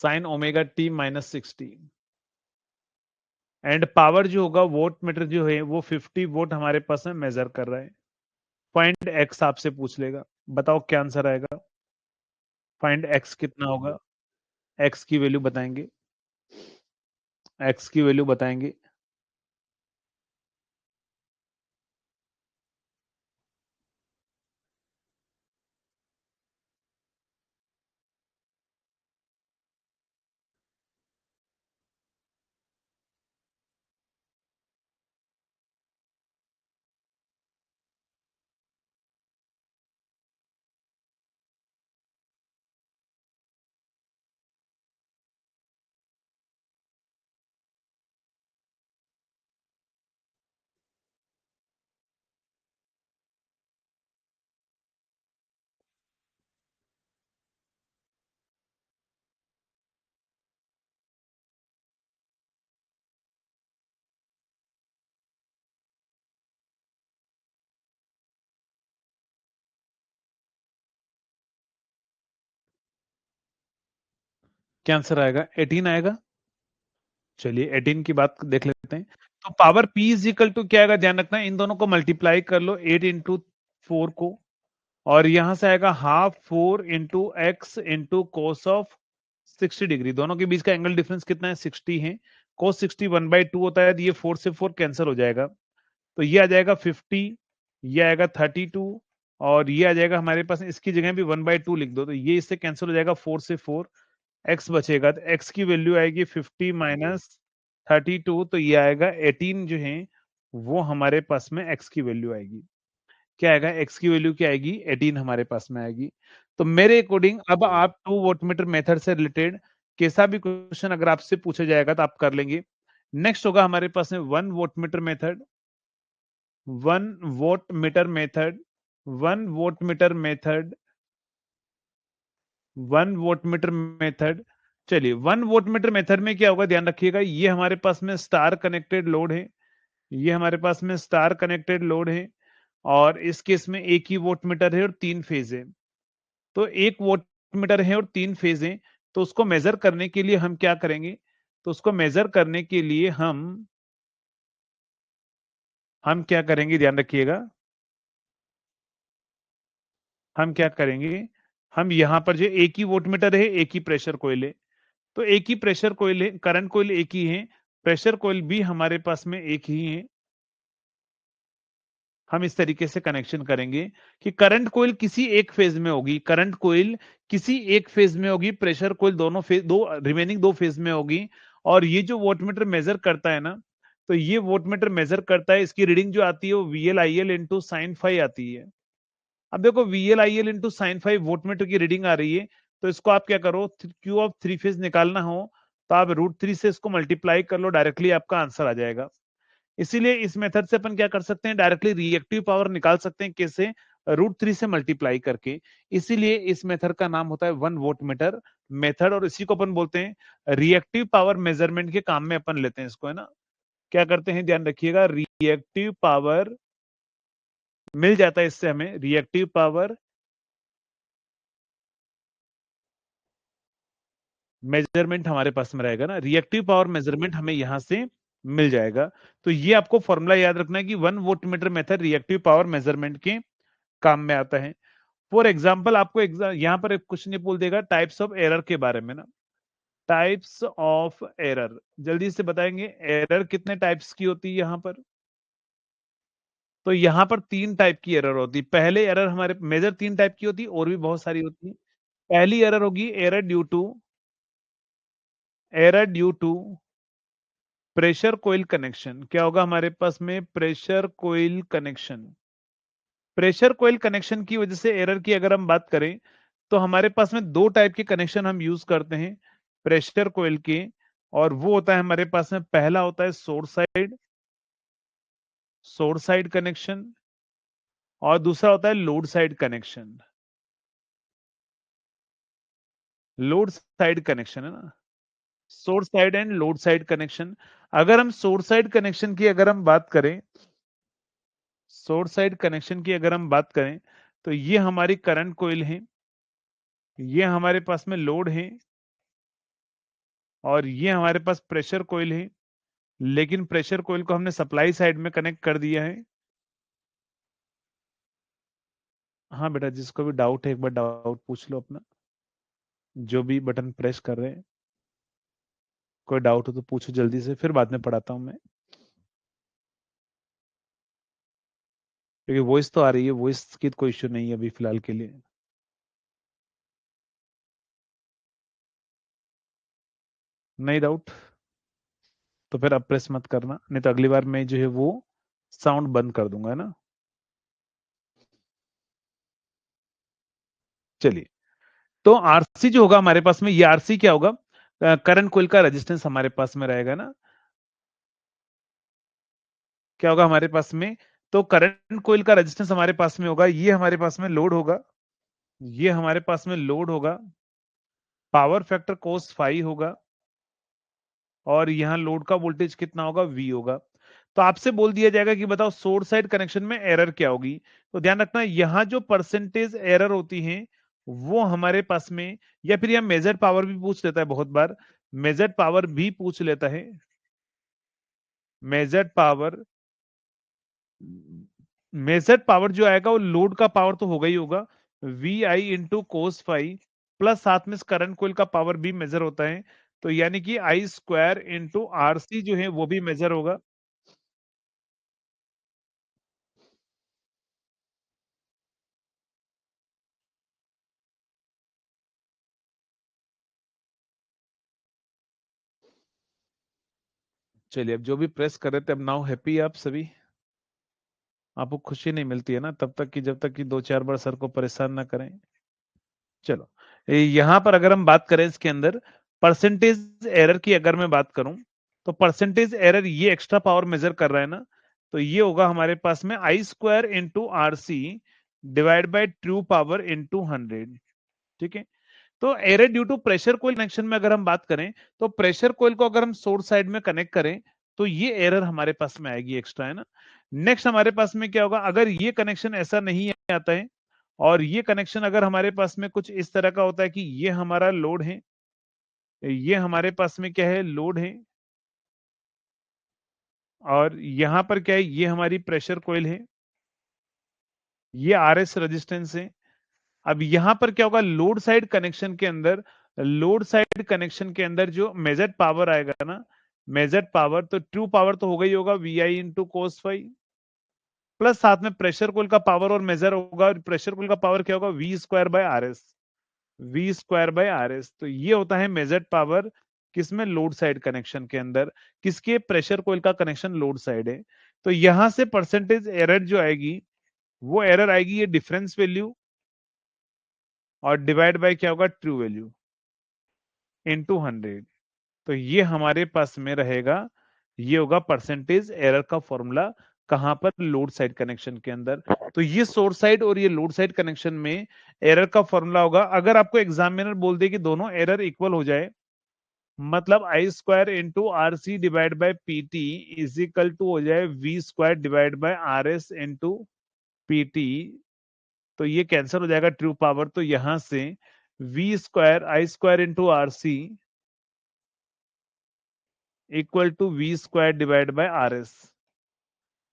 sine omega t minus 60, and power जो होगा वोट मीटर जो है वो 50 वोट हमारे पास में मेजर कर रहा है। फाइंड एक्स आपसे पूछ लेगा, बताओ क्या आंसर आएगा? फाइंड एक्स कितना होगा? एक्स की वैल्यू बताएंगे, एक्स की वैल्यू बताएंगे। क्या आंसर आएगा? 18 आएगा। चलिए 18 की बात देख लेते हैं। तो power P is equal to क्या आएगा, ध्यान रखना है, इन दोनों को मल्टीप्लाई कर लो 8 इंटू 4 को, और यहां से आएगा half 4 into x into cos of 60 degree. दोनों के बीच का एंगल डिफरेंस कितना है? 60 है। कोस 60 1/2 होता है, तो ये 4 से 4 कैंसिल हो जाएगा। तो ये आ जाएगा 50, ये आएगा 32, और ये आ जाएगा हमारे पास, इसकी जगह भी 1/2 लिख दो, तो ये इससे कैंसिल हो जाएगा, 4 से 4 एक्स बचेगा, तो एक्स की वैल्यू आएगी 50 माइनस 32, तो ये आएगा 18 जो है वो हमारे पास में एक्स की वैल्यू आएगी। क्या आएगा? एक्स की वैल्यू क्या आएगी? 18 हमारे पास में आएगी। तो मेरे अकॉर्डिंग अब आप 2 वोटमीटर मेथड से रिलेटेड कैसा भी क्वेश्चन अगर आपसे पूछा जाएगा तो आप कर लेंगे। नेक्स्ट होगा हमारे पास में 1 वोटमीटर मेथड, 1 वोटमीटर मेथड, 1 वोटमीटर मेथड, 1 वोटमीटर मेथड। चलिए, 1 वोटमीटर मेथड में क्या होगा, ध्यान रखिएगा, ये हमारे पास में स्टार कनेक्टेड लोड है, ये हमारे पास में स्टार कनेक्टेड लोड है, और इस केस में एक ही वोटमीटर है और 3 फेज है। तो एक वोल्टमीटर है और 3 फेज हैं, तो उसको मेजर करने के लिए हम क्या करेंगे? तो उसको मेजर करने के लिए हम क्या करेंगे, ध्यान रखिएगा। हम क्या करेंगे, हम यहां पर जो एक ही वोल्टमीटर है, एक ही प्रेशर कॉइल है, तो एक ही प्रेशर कॉइल है, करंट कॉइल एक ही है, प्रेशर कॉइल भी हमारे पास में एक ही है। हम इस तरीके से कनेक्शन करेंगे कि करंट कॉइल किसी एक फेज में होगी, करंट कॉइल किसी एक फेज में होगी, प्रेशर कॉइल दोनों फेज, दो रिमेनिंग दो फेज में होगी। और ये जो वोल्टमीटर मेजर करता है ना, तो ये वोल्टमीटर मेजर करता है, इसकी रीडिंग जो आती है वो VL/IL इंटू साइन फाई आती है। अब देखो VL/IL into sine phi voltmeter की रीडिंग आ रही है, तो इसको आप क्या करो, क्यू ऑफ थ्री फेज निकालना हो तो आप √3 से इसको मल्टीप्लाई कर लो, डायरेक्टली आपका आंसर आ जाएगा। इसीलिए इस मेथड से अपन क्या कर सकते हैं, डायरेक्टली रिएक्टिव पावर निकाल सकते हैं, कैसे? √3 से मल्टीप्लाई करके। इसीलिए इस मेथड का नाम होता है 1 वोल्ट मीटर मेथड, और इसी को अपन बोलते हैं रिएक्टिव पावर मेजरमेंट के काम में अपन लेते हैं इसको, है ना। क्या करते हैं, ध्यान रखिएगा, रिएक्टिव पावर मिल जाता है इससे हमें, रिएक्टिव पावर मेजरमेंट हमारे पास में रहेगा ना, रिएक्टिव पावर मेजरमेंट हमें यहां से मिल जाएगा। तो ये आपको फॉर्मूला याद रखना है कि 1 volt meter method reactive power measurement के काम में आता है। फॉर एग्जाम्पल आपको यहाँ पर एक क्वेश्चन ये बोल देगा टाइप्स ऑफ एरर के बारे में ना, टाइप्स ऑफ एरर जल्दी से बताएंगे, एरर कितने टाइप्स की होती है यहाँ पर? तो यहाँ पर 3 टाइप की एरर होती है। पहले एरर हमारे मेजर 3 टाइप की होती है, और भी बहुत सारी होती है। पहली एरर होगी error due to pressure coil connection. क्या होगा हमारे पास में? Pressure coil connection. Pressure coil connection की वजह से एरर की अगर हम बात करें, तो हमारे पास में 2 टाइप के कनेक्शन हम यूज करते हैं प्रेशर कोइल के, और वो होता है हमारे पास में, पहला होता है सोर्स साइड कनेक्शन, और दूसरा होता है load side connection. Load side connection है ना, source side and load side connection. अगर हम सोर्स साइड कनेक्शन की अगर हम बात करें, सोर्स साइड कनेक्शन की अगर हम बात करें, तो ये हमारी करंट कोइल है, ये हमारे पास में लोड है, और ये हमारे पास प्रेशर कोइल है। लेकिन प्रेशर कोइल को हमने सप्लाई साइड में कनेक्ट कर दिया है। हाँ बेटा, जिसको भी डाउट है एक बार डाउट पूछ लो अपना, जो भी बटन प्रेस कर रहे हैं। कोई डाउट हो तो पूछो जल्दी से, फिर बाद में पढ़ाता हूं मैं, क्योंकि वॉइस तो आ रही है, वॉइस की कोई इश्यू नहीं है अभी फिलहाल के लिए। नहीं डाउट तो फिर अब प्रेस मत करना, नहीं तो अगली बार मैं जो है वो साउंड बंद कर दूंगा, है ना। चलिए, तो आरसी जो होगा हमारे पास में, ये आरसी क्या होगा? करंट कोइल का रेजिस्टेंस हमारे पास में रहेगा ना। क्या होगा हमारे पास में? तो करंट कोइल का रेजिस्टेंस हमारे पास में होगा, ये हमारे पास में लोड होगा, ये हमारे पास में लोड होगा, पावर फैक्टर कोस फाई होगा, और यहां लोड का वोल्टेज कितना होगा? V होगा। तो आपसे बोल दिया जाएगा कि बताओ सोर्स साइड कनेक्शन में एरर क्या होगी। तो ध्यान रखना, यहां जो परसेंटेज एरर होती है वो हमारे पास में, या फिर यह मेजर्ड पावर भी पूछ लेता है बहुत बार, मेजर्ड पावर भी पूछ लेता है। मेजर्ड पावर, मेजर्ड पावर जो आएगा वो लोड का पावर तो होगा ही होगा, VI into cos phi, plus साथ में करंट कोइल का पावर भी मेजर होता है, तो यानी कि I² इंटू RC जो है वो भी मेजर होगा। चलिए, अब जो भी प्रेस कर रहे थे, अब नाउ हैप्पी आप सभी? आपको खुशी नहीं मिलती है ना तब तक कि जब तक कि 2-4 बार सर को परेशान ना करें। चलो, यहां पर अगर हम बात करें इसके अंदर परसेंटेज एरर की अगर मैं बात करूं, तो परसेंटेज एरर ये एक्स्ट्रा पावर मेजर कर रहा है ना, तो ये होगा हमारे पास में I² into RC divide by true power into 100। ठीक है, तो error due to pressure coil connection में अगर हम बात करें, तो प्रेशर कोइल को अगर हम सोर्स साइड में कनेक्ट करें, तो ये एरर हमारे पास में आएगी एक्स्ट्रा, है ना। नेक्स्ट हमारे पास में क्या होगा, अगर ये कनेक्शन ऐसा नहीं आता है, और ये कनेक्शन अगर हमारे पास में कुछ इस तरह का होता है कि ये हमारा लोड है, ये हमारे पास में क्या है, लोड है, और यहां पर क्या है, ये हमारी प्रेशर कॉइल है, ये आरएस रेजिस्टेंस है। अब यहां पर क्या होगा, लोड साइड कनेक्शन के अंदर, लोड साइड कनेक्शन के अंदर जो मेजर्ड पावर आएगा ना, मेजर्ड पावर, तो ट्रू पावर तो होगा ही होगा, V I into cos phi, plus साथ में प्रेशर कोल का पावर और मेजर होगा, और प्रेशर कोल का पावर क्या होगा, V square by R S, V square by R S. तो ये होता है मेजर्ड पावर, किसमें, लोड साइड कनेक्शन के अंदर, किसके, प्रेशर कोल का कनेक्शन लोड साइड है। तो यहां से परसेंटेज एरर जो आएगी, वो एरर आएगी ये डिफरेंस वैल्यू, और डिवाइड बाय क्या होगा, ट्रू वैल्यू इनटू 100। तो ये हमारे पास में रहेगा, ये होगा परसेंटेज एरर का फॉर्मूला, कहां पर, लोड साइड कनेक्शन के अंदर। तो ये सोर्स साइड और ये लोड साइड कनेक्शन में एरर का फॉर्मूला होगा। अगर आपको एग्जामिनर बोल दे कि दोनों एरर इक्वल हो जाए, मतलब I square into R C divide by P T is equal to हो जाए V square divide by R S into P T, तो ये कैंसिल हो जाएगा ट्रू पावर। तो यहां से V square I square into R C equal to V square divide by R S,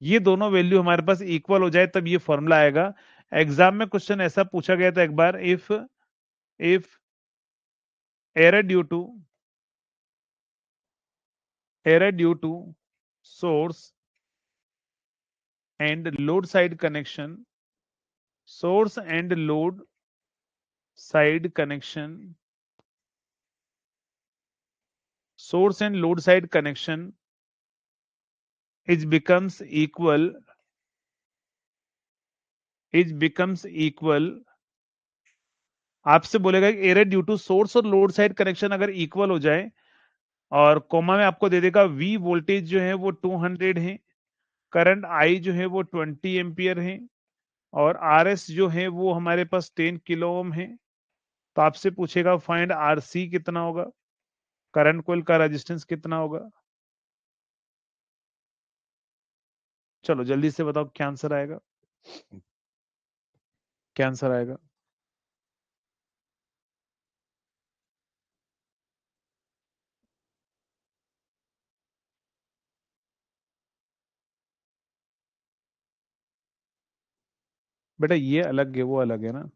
ये दोनों वैल्यू हमारे पास इक्वल हो जाए तब ये फॉर्मूला आएगा। एग्जाम में क्वेश्चन ऐसा पूछा गया था एक बार, if error due to, error due to source and load side connection, source and load side connection, source and load side connection is becomes equal, is becomes equal, आपसे बोलेगा कि एरर ड्यू टू सोर्स और लोड साइड कनेक्शन अगर इक्वल हो जाए, और कोमा में आपको दे देगा वी वोल्टेज जो है वो 200 है, करंट आई जो है वो 20 एम्पियर है, और आर एस जो है वो हमारे पास 10 किलो ओम है। तो आपसे पूछेगा फाइंड आर सी कितना होगा, करंट कोइल का रेजिस्टेंस कितना होगा। चलो जल्दी से बताओ क्या आंसर आएगा, क्या आंसर आएगा। बेटा ये अलग है, वो अलग है ना।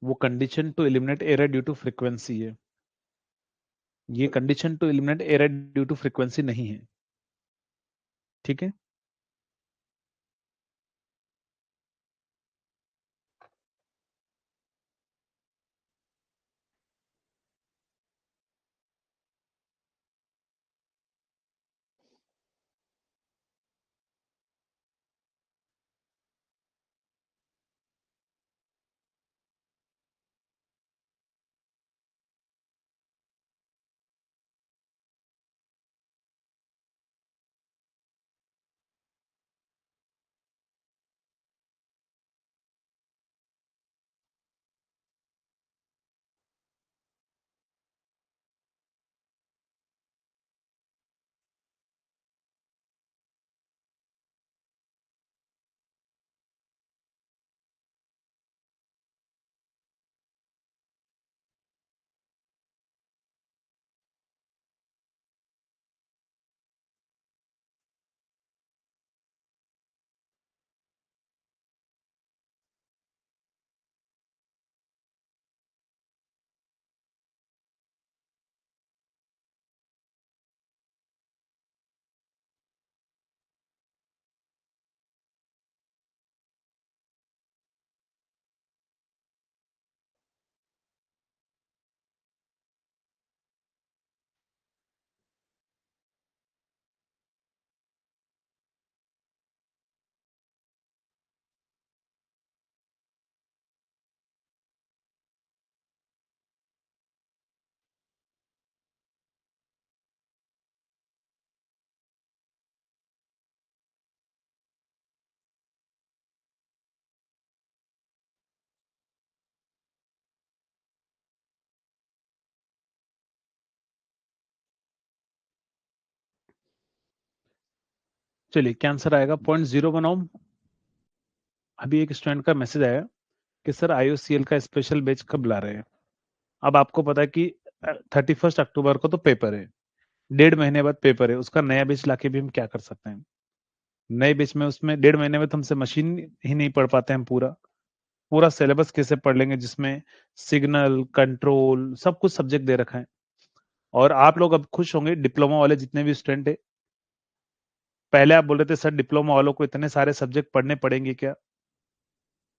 वो condition to eliminate error due to frequency है, ये condition to eliminate error due to frequency नहीं है, ठीक है। चलिए क्या आंसर आएगा? 0.01 ओम। अभी एक स्टूडेंट का मैसेज आया कि सर IOCL का स्पेशल बैच कब ला रहे हैं? अब आपको पता है कि 31 अक्टूबर को तो पेपर है, 1.5 महीने बाद पेपर है, उसका नया बैच लाके भी हम क्या कर सकते हैं? नए बैच में उसमें 1.5 महीने में तो हमसे मशीन ही नहीं पढ़ पाते हैं, पूरा पूरा सिलेबस कैसे पढ़ लेंगे जिसमें सिग्नल कंट्रोल सब कुछ सब्जेक्ट दे रखा है। और आप लोग अब खुश होंगे, डिप्लोमा वाले जितने भी स्टूडेंट है, पहले आप बोल रहे थे सर डिप्लोमा वालों को इतने सारे सब्जेक्ट पढ़ने पड़ेंगे क्या?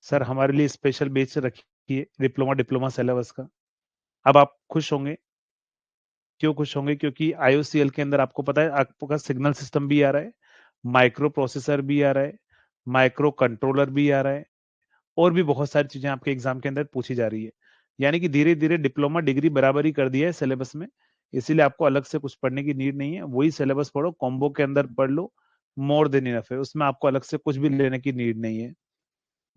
सर हमारे लिए स्पेशल बैच रखिए डिप्लोमा सिलेबस का। अब आप खुश होंगे। क्यों खुश होंगे? क्योंकि IOCL के अंदर आपको पता है आपका सिग्नल सिस्टम भी आ रहा है, माइक्रो प्रोसेसर भी आ रहा है, माइक्रो कंट्रोलर भी आ रहा है, और भी बहुत सारी चीजें आपके एग्जाम के अंदर पूछी जा रही है। यानी कि धीरे धीरे डिप्लोमा डिग्री बराबर ही कर दिया है सिलेबस में, इसीलिए आपको अलग से कुछ पढ़ने की नीड नहीं है, वही सिलेबस पढ़ो, कॉम्बो के अंदर पढ़ लो, मोर देन इनफ है, उसमें आपको अलग से कुछ भी लेने की नीड नहीं है।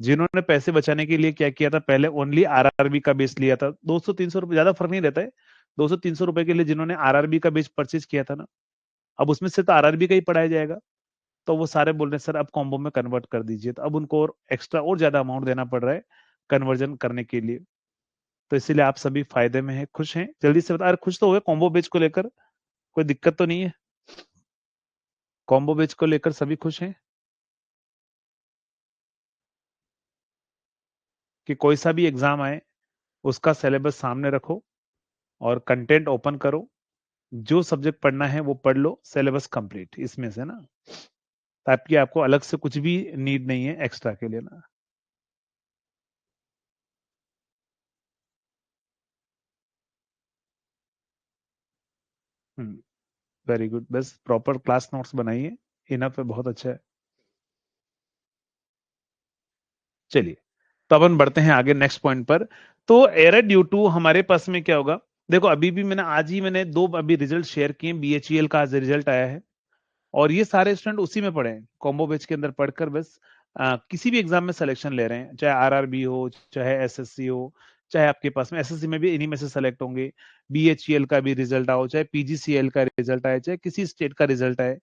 जिन्होंने पैसे बचाने के लिए क्या किया था, पहले ओनली RRB का बेस लिया था, 200-300 रुपए, ज्यादा फर्क नहीं रहता है, 200-300 रुपए के लिए जिन्होंने RRB का बेस परचेज किया था ना, अब उसमें से तो RRB का ही पढ़ाया जाएगा, तो वो सारे बोल रहे हैं सर अब कॉम्बो में कन्वर्ट कर दीजिए, तो अब उनको और एक्स्ट्रा और ज्यादा अमाउंट देना पड़ रहा है कन्वर्जन करने के लिए। तो इसीलिए आप सभी फायदे में हैं, खुश हैं? जल्दी से बता। अरे खुश तो हो गए कॉम्बो बेच को लेकर? कोई दिक्कत तो नहीं है? कॉम्बो बेच को लेकर सभी खुश हैं कि कोई सा भी एग्जाम आए उसका सिलेबस सामने रखो और कंटेंट ओपन करो, जो सब्जेक्ट पढ़ना है वो पढ़ लो, सिलेबस कंप्लीट इसमें से ना, ताकि आपको अलग से कुछ भी नीड नहीं है एक्स्ट्रा के लिए ना। वेरी गुड, बस प्रॉपर क्लास नोट्स बनाइए, इनफ है, बहुत अच्छा है। चलिए, तो अपन बढ़ते हैं आगे नेक्स्ट पॉइंट पर। तो एरर ड्यू टू हमारे पास में क्या होगा? देखो अभी भी मैंने आज ही मैंने दो अभी रिजल्ट शेयर किए, BHEL का आज रिजल्ट आया है, और ये सारे स्टूडेंट उसी में पढ़े हैं, कॉम्बो बैच के अंदर पढ़कर बस किसी भी एग्जाम में सिलेक्शन ले रहे हैं, चाहे RRB हो, चाहे SSC हो, चाहे आपके पास में SSC में भी इन्हीं में से सेलेक्ट होंगे, BHEL का भी रिजल्ट आओ, चाहे PGCL का रिजल्ट आए, चाहे किसी स्टेट का रिजल्ट आए,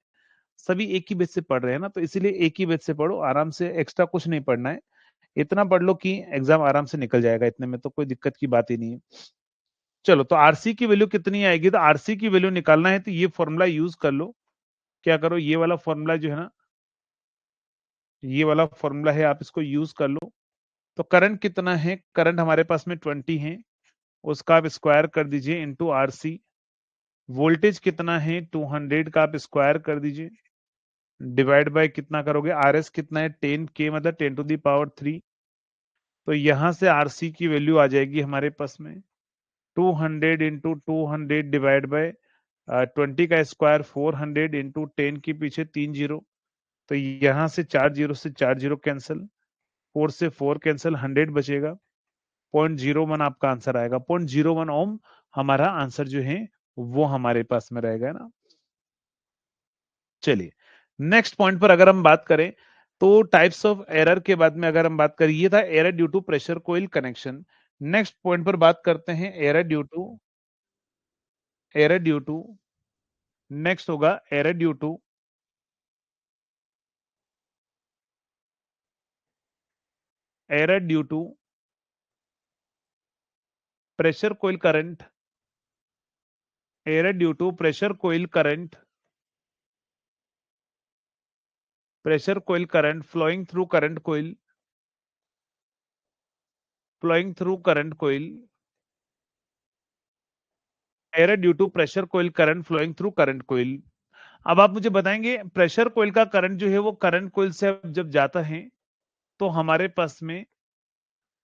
सभी एक ही बैच से पढ़ रहे हैं ना, तो इसीलिए एक ही बैच से पढ़ो आराम से, एक्स्ट्रा कुछ नहीं पढ़ना है, इतना पढ़ लो कि एग्जाम आराम से निकल जाएगा, इतने में तो कोई दिक्कत की बात ही नहीं है। चलो, तो RC की वैल्यू कितनी आएगी? तो RC की वैल्यू निकालना है तो ये फॉर्मूला यूज कर लो। क्या करो, ये वाला फॉर्मूला जो है ना, ये वाला फॉर्मूला है, आप इसको यूज कर लो। तो करंट कितना है? करंट हमारे पास में 20 है, उसका आप स्क्वायर कर दीजिए इंटू RC। वोल्टेज कितना है? 200 का आप स्क्वायर कर दीजिए, डिवाइड बाय कितना करोगे? RS कितना है? 10K, मतलब 10⁻³ तो यहां से RC की वैल्यू आ जाएगी हमारे पास में 200 इंटू 200 डिवाइड बाय 20 का स्क्वायर 400 इंटू 10 के पीछे 3 जीरो, तो यहां से 4 जीरो से 4 जीरो कैंसिल, 4 से 4 कैंसिल, 100 बचेगा, 0.01 आपका आंसर आएगा। 0.01 ओम हमारा आंसर जो है वो हमारे पास में रहेगा ना। चलिए, नेक्स्ट पॉइंट पर अगर हम बात करें, तो टाइप्स ऑफ एरर के बाद में अगर हम बात करें, ये था error due to pressure coil connection. Next point पर बात करते हैं एरर ड्यू टू नेक्स्ट होगा error due to pressure coil current, error due to pressure coil current flowing through current coil, error due to pressure coil current flowing through current coil. अब आप मुझे बताएंगे, प्रेशर कोइल का करंट जो है वो करंट कोइल से जब जाता है तो हमारे पास में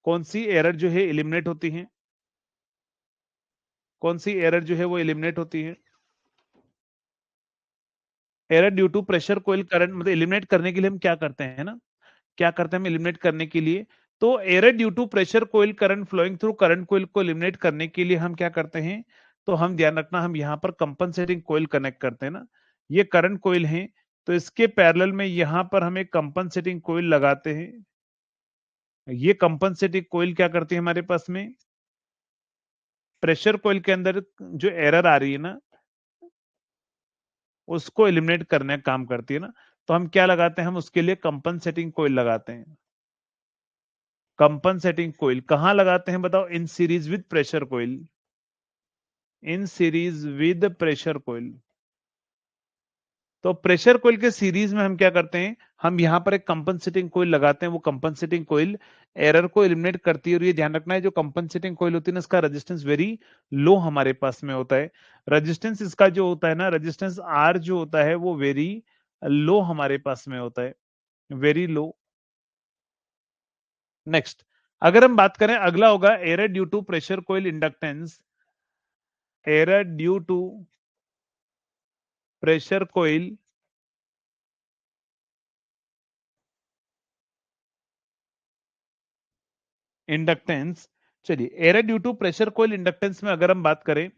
कौन सी एरर जो है एलिमिनेट होती है? कौन सी एरर जो है वो एलिमिनेट होती है? Error due to pressure coil current, मतलब एलिमिनेट करने के लिए हम क्या करते हैं ना, क्या करते हैं हम एलिमिनेट करने के लिए? तो error due to pressure coil current flowing through current coil को एलिमिनेट करने के लिए हम क्या करते हैं? तो हम ध्यान रखना, हम यहाँ पर कंपनसेटिंग कोइल कनेक्ट करते हैं ना, ये करंट कोइल है, तो इसके पैरेलल में यहाँ पर हम एक कंपनसेटिंग कोइल लगाते हैं। ये कंपनसेटिंग कोइल क्या करती है हमारे पास में? प्रेशर कोइल के अंदर जो एरर आ रही है ना, उसको एलिमिनेट करने का काम करती है ना। तो हम क्या लगाते हैं, हम उसके लिए कंपनसेटिंग कॉइल लगाते हैं। कंपनसेटिंग कॉइल कहां लगाते हैं बताओ, in series with pressure coil, in series with pressure coil. तो प्रेशर कॉइल के सीरीज में हम क्या करते हैं, हम यहां पर एक कंपनसेटिंग कॉइल लगाते हैं। वो कंपनसेटिंग कॉइल एरर को एलिमिनेट करती है। और ये ध्यान रखना है, जो कंपनसेटिंग कॉइल होती है ना, इसका रेजिस्टेंस वेरी लो हमारे पास में होता है। रेजिस्टेंस इसका जो होता है ना, रेजिस्टेंस आर जो होता है वो वेरी लो हमारे पास में होता है, वेरी लो। नेक्स्ट, अगर हम बात करें, अगला होगा error due to pressure coil inductance, error due to pressure coil inductance. चलिए, error due to pressure coil inductance में अगर हम बात करें,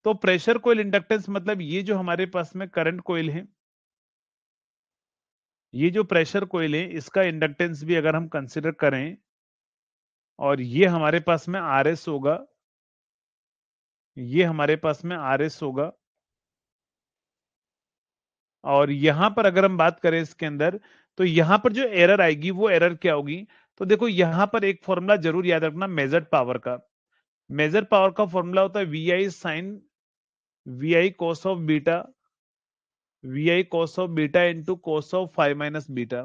तो प्रेशर कॉइल इंडक्टेंस मतलब ये जो हमारे पास में करंट कॉइल है, ये जो प्रेशर कॉइल है, इसका इंडक्टेंस भी अगर हम कंसिडर करें, और ये हमारे पास में आरएस होगा, ये हमारे पास में आरएस होगा। और यहां पर अगर हम बात करें इसके अंदर, तो यहां पर जो एरर आएगी वो एरर क्या होगी, तो देखो यहां पर एक फॉर्मूला जरूर याद रखना मेजर्ड पावर का। मेजर पावर का फॉर्मूला होता है V I sine, V I cos of beta, V I cos of beta into cos of phi minus beta.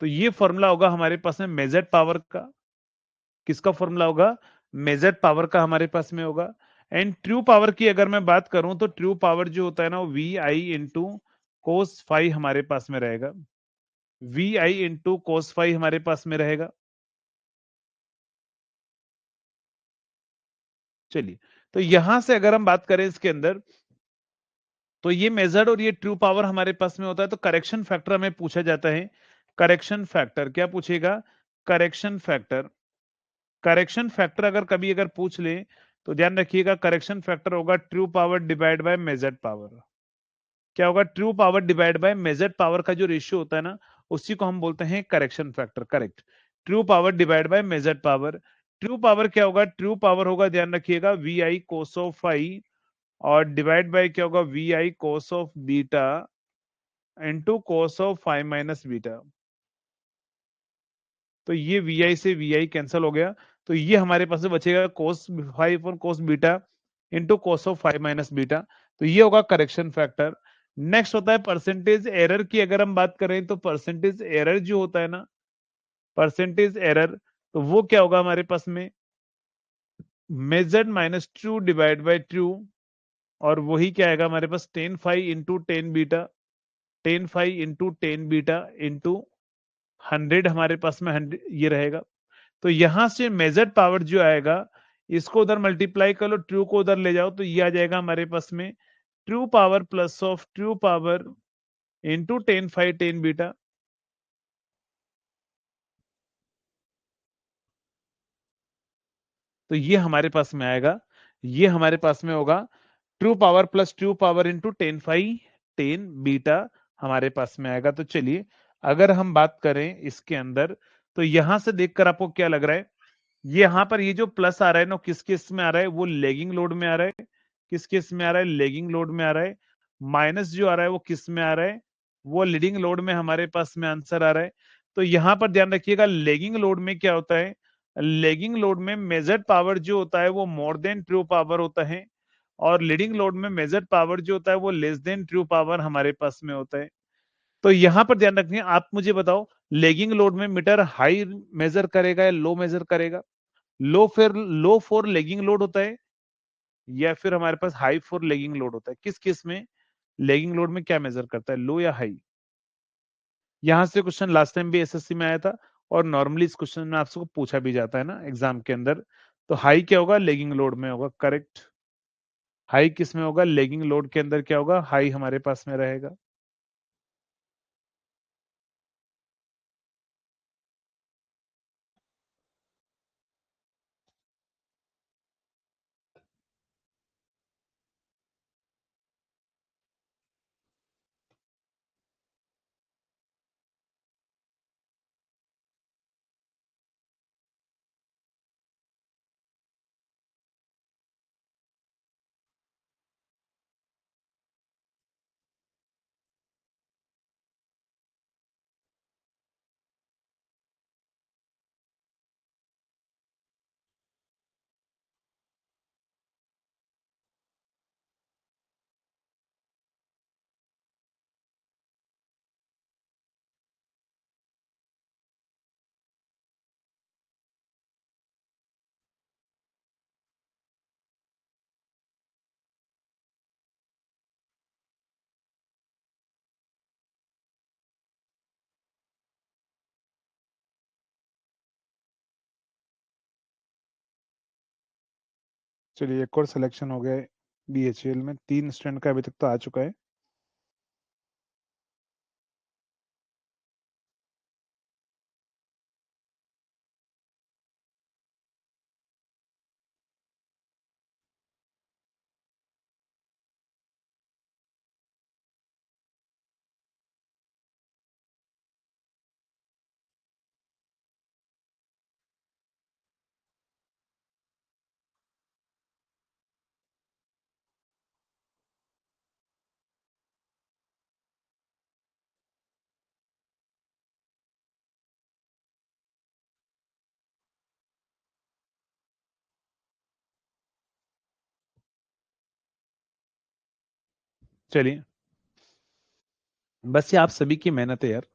तो ये फॉर्मूला होगा हमारे पास में मेजर्ड पावर का। किसका फॉर्मूला होगा, मेजर्ड पावर का हमारे पास में होगा। एंड ट्रू पावर की अगर मैं बात करूं, तो ट्रू पावर जो होता है ना, वो V I into cos phi हमारे पास में रहेगा, V I into cos phi हमारे पास में रहेगा। चलिए, तो यहां से अगर हम बात करें इसके अंदर, तो ये मेजर्ड और ये ट्रू पावर हमारे पास में होता है। तो करेक्शन फैक्टर हमें पूछा जाता है। करेक्शन फैक्टर क्या पूछेगा, करेक्शन फैक्टर। करेक्शन फैक्टर अगर कभी अगर पूछ ले, तो ध्यान रखिएगा, करेक्शन फैक्टर होगा true power divide by measured power. क्या होगा, true power divide by measured power का जो रेशियो होता है ना, उसी को हम बोलते हैं correction factor. Correct, true power divide by measured power. True power क्या होगा, ट्रू पावर होगा, ध्यान रखिएगा, V I cos of phi, और डिवाइड बाय क्या होगा, V I cos of beta into cos of phi minus beta. तो ये वी आई से वी आई कैंसिल हो गया, तो ये हमारे पास में बचेगा कोस फाइव और cos beta into cos of phi minus beta. तो ये होगा करेक्शन फैक्टर। नेक्स्ट होता है परसेंटेज एरर की अगर हम बात करें, तो परसेंटेज एरर जो होता है ना, परसेंटेज एरर, तो वो क्या होगा हमारे पास में, measured minus true divide by true. और वही क्या आएगा हमारे पास, ten five into ten beta, ten five into ten beta into hundred हमारे पास में 100 ये रहेगा। तो यहां से मेजर्ड पावर जो आएगा, इसको उधर मल्टीप्लाई कर लो, ट्रू को उधर ले जाओ, तो ये आ जाएगा हमारे पास में true power plus of true power into ten phi tan beta. तो ये हमारे पास में आएगा, ये हमारे पास में होगा true power plus true power into ten phi tan beta हमारे पास में आएगा। तो चलिए, अगर हम बात करें इसके अंदर, तो यहां से देखकर आपको क्या लग रहा है, ये यहां पर ये जो प्लस आ रहा है ना, किस केस में आ रहा है, वो लेगिंग लोड में आ रहा है। किस केस में आ रहा है, लेगिंग लोड में आ रहा है। माइनस जो आ रहा है वो किस में आ रहा है, वो लीडिंग लोड में हमारे पास में आंसर आ रहा है। तो यहां पर ध्यान रखिएगा, लेगिंग लोड में क्या होता है, लेगिंग लोड में मेजर्ड पावर जो होता है वो मोर देन ट्रू पावर होता है, और लीडिंग लोड में मेजर्ड पावर जो होता है वो लेस देन ट्रू पावर हमारे पास में होता है। तो यहां पर ध्यान रखिए, आप मुझे बताओ, लेगिंग लोड में मीटर हाई मेजर करेगा या लो मेजर करेगा, लो फिर लो फॉर लेगिंग लोड होता है, या फिर हमारे पास हाई फॉर लेगिंग लोड होता है। किस केस में लेगिंग लोड में क्या मेजर करता है, लो या हाई। यहां से क्वेश्चन लास्ट टाइम भी एसएससी में आया था, और नॉर्मली इस क्वेश्चन में आपसे को पूछा भी जाता है ना एग्जाम के अंदर। तो हाई क्या होगा, लेगिंग लोड में होगा, करेक्ट। हाई किस में होगा, लेगिंग लोड के अंदर क्या होगा, हाई हमारे पास में रहेगा। चलिए एक और सिलेक्शन हो गया BHEL में, 3 स्टूडेंट का अभी तक तो आ चुका है। चलिए, बस ये आप सभी की मेहनत है यार,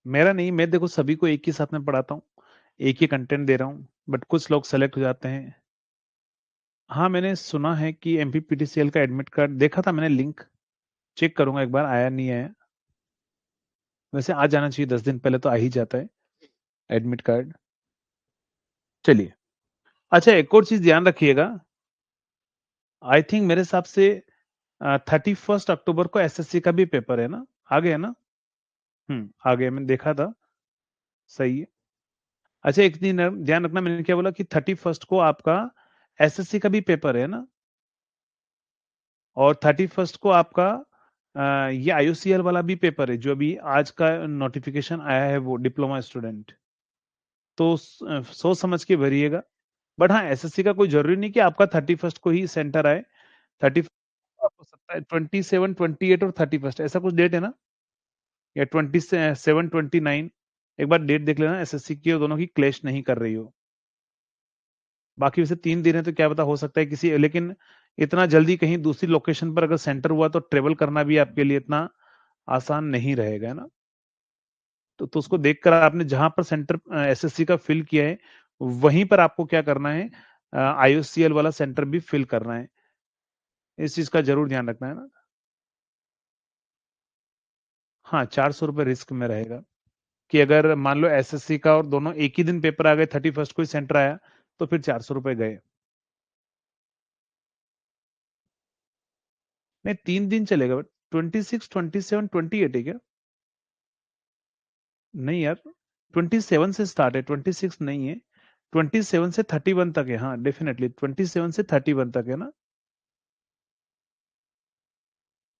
मेरा नहीं। मैं देखो सभी को एक ही साथ में पढ़ाता हूँ, एक ही कंटेंट दे रहा हूँ, बट कुछ लोग सेलेक्ट हो जाते हैं। हाँ, मैंने सुना है कि MPPTCL का एडमिट कार्ड देखा था मैंने, लिंक चेक करूंगा एक बार, आया नहीं आया। वैसे आ जाना चाहिए, 10 दिन पहले तो आ ही जाता है एडमिट कार्ड। चलिए, अच्छा एक और चीज ध्यान रखिएगा, आई थिंक मेरे हिसाब से 31 अक्टूबर को SSC का भी पेपर है ना, आ गया ना? आ गया, मैंने देखा था। सही है। अच्छा एक दिन ध्यान रखना, मैंने क्या बोला कि 31 को आपका SSC का भी पेपर है ना, और 31 को आपका ये IOCL वाला भी पेपर है, जो अभी आज का नोटिफिकेशन आया है, वो डिप्लोमा स्टूडेंट। तो सोच समझ के भरिएगा। बट हाँ, SSC का कोई जरूरी नहीं कि आपका 31 को ही सेंटर आए। 30 आपको 27, 28 और 31 ऐसा कुछ डेट है ना, या 27, 29? एक बार डेट देख लेना SSC की, और दोनों की क्लैश नहीं कर रही हो। बाकी वैसे 3 दिन है तो क्या पता, हो सकता है किसी, लेकिन इतना जल्दी कहीं दूसरी लोकेशन पर अगर सेंटर हुआ तो ट्रेवल करना भी आपके लिए इतना आसान नहीं रहेगा, है ना? तो उसको देखकर आपने जहां पर सेंटर SSC का फिल किया है, वहीं पर आपको क्या करना है, IOCL वाला सेंटर भी फिल करना है। इस चीज का जरूर ध्यान रखना है ना। हाँ, 400 रुपये रिस्क में रहेगा, कि अगर मान लो SSC का और दोनों एक ही दिन पेपर आ गए, 31 को ही सेंटर आया, तो फिर 400 रुपये गए। नहीं, 3 दिन चलेगा, 26, 27, 28 है क्या? नहीं यार, 27 से स्टार्ट है, 26 नहीं है। 27 से 31 तक है, हाँ डेफिनेटली 27 से 31 तक है ना।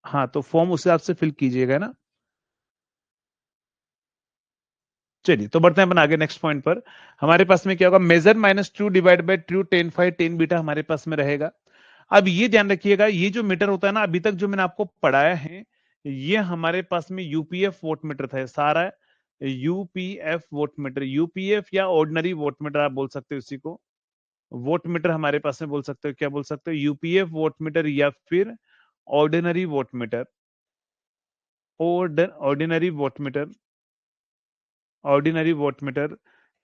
हाँ, तो फॉर्म उस हिसाब से फिल कीजिएगा ना। चलिए, तो बढ़ते हैं अपन आगे नेक्स्ट पॉइंट पर। हमारे पास में क्या होगा, measure minus true divide by true, tan phi tan beta हमारे पास में रहेगा। अब ये ध्यान रखिएगा, ये जो मीटर होता है ना, अभी तक जो मैंने आपको पढ़ाया है, ये हमारे पास में UPF वोट मीटर था सारा। UPF वोट मीटर, UPF या ऑर्डिनरी वोट मीटर आप बोल सकते हो इसी को। वोट मीटर हमारे पास में बोल सकते हो, क्या बोल सकते हो, UPF वोट मीटर या फिर ordinary vote metre. Ordinary vote metre, ordinary vote metre.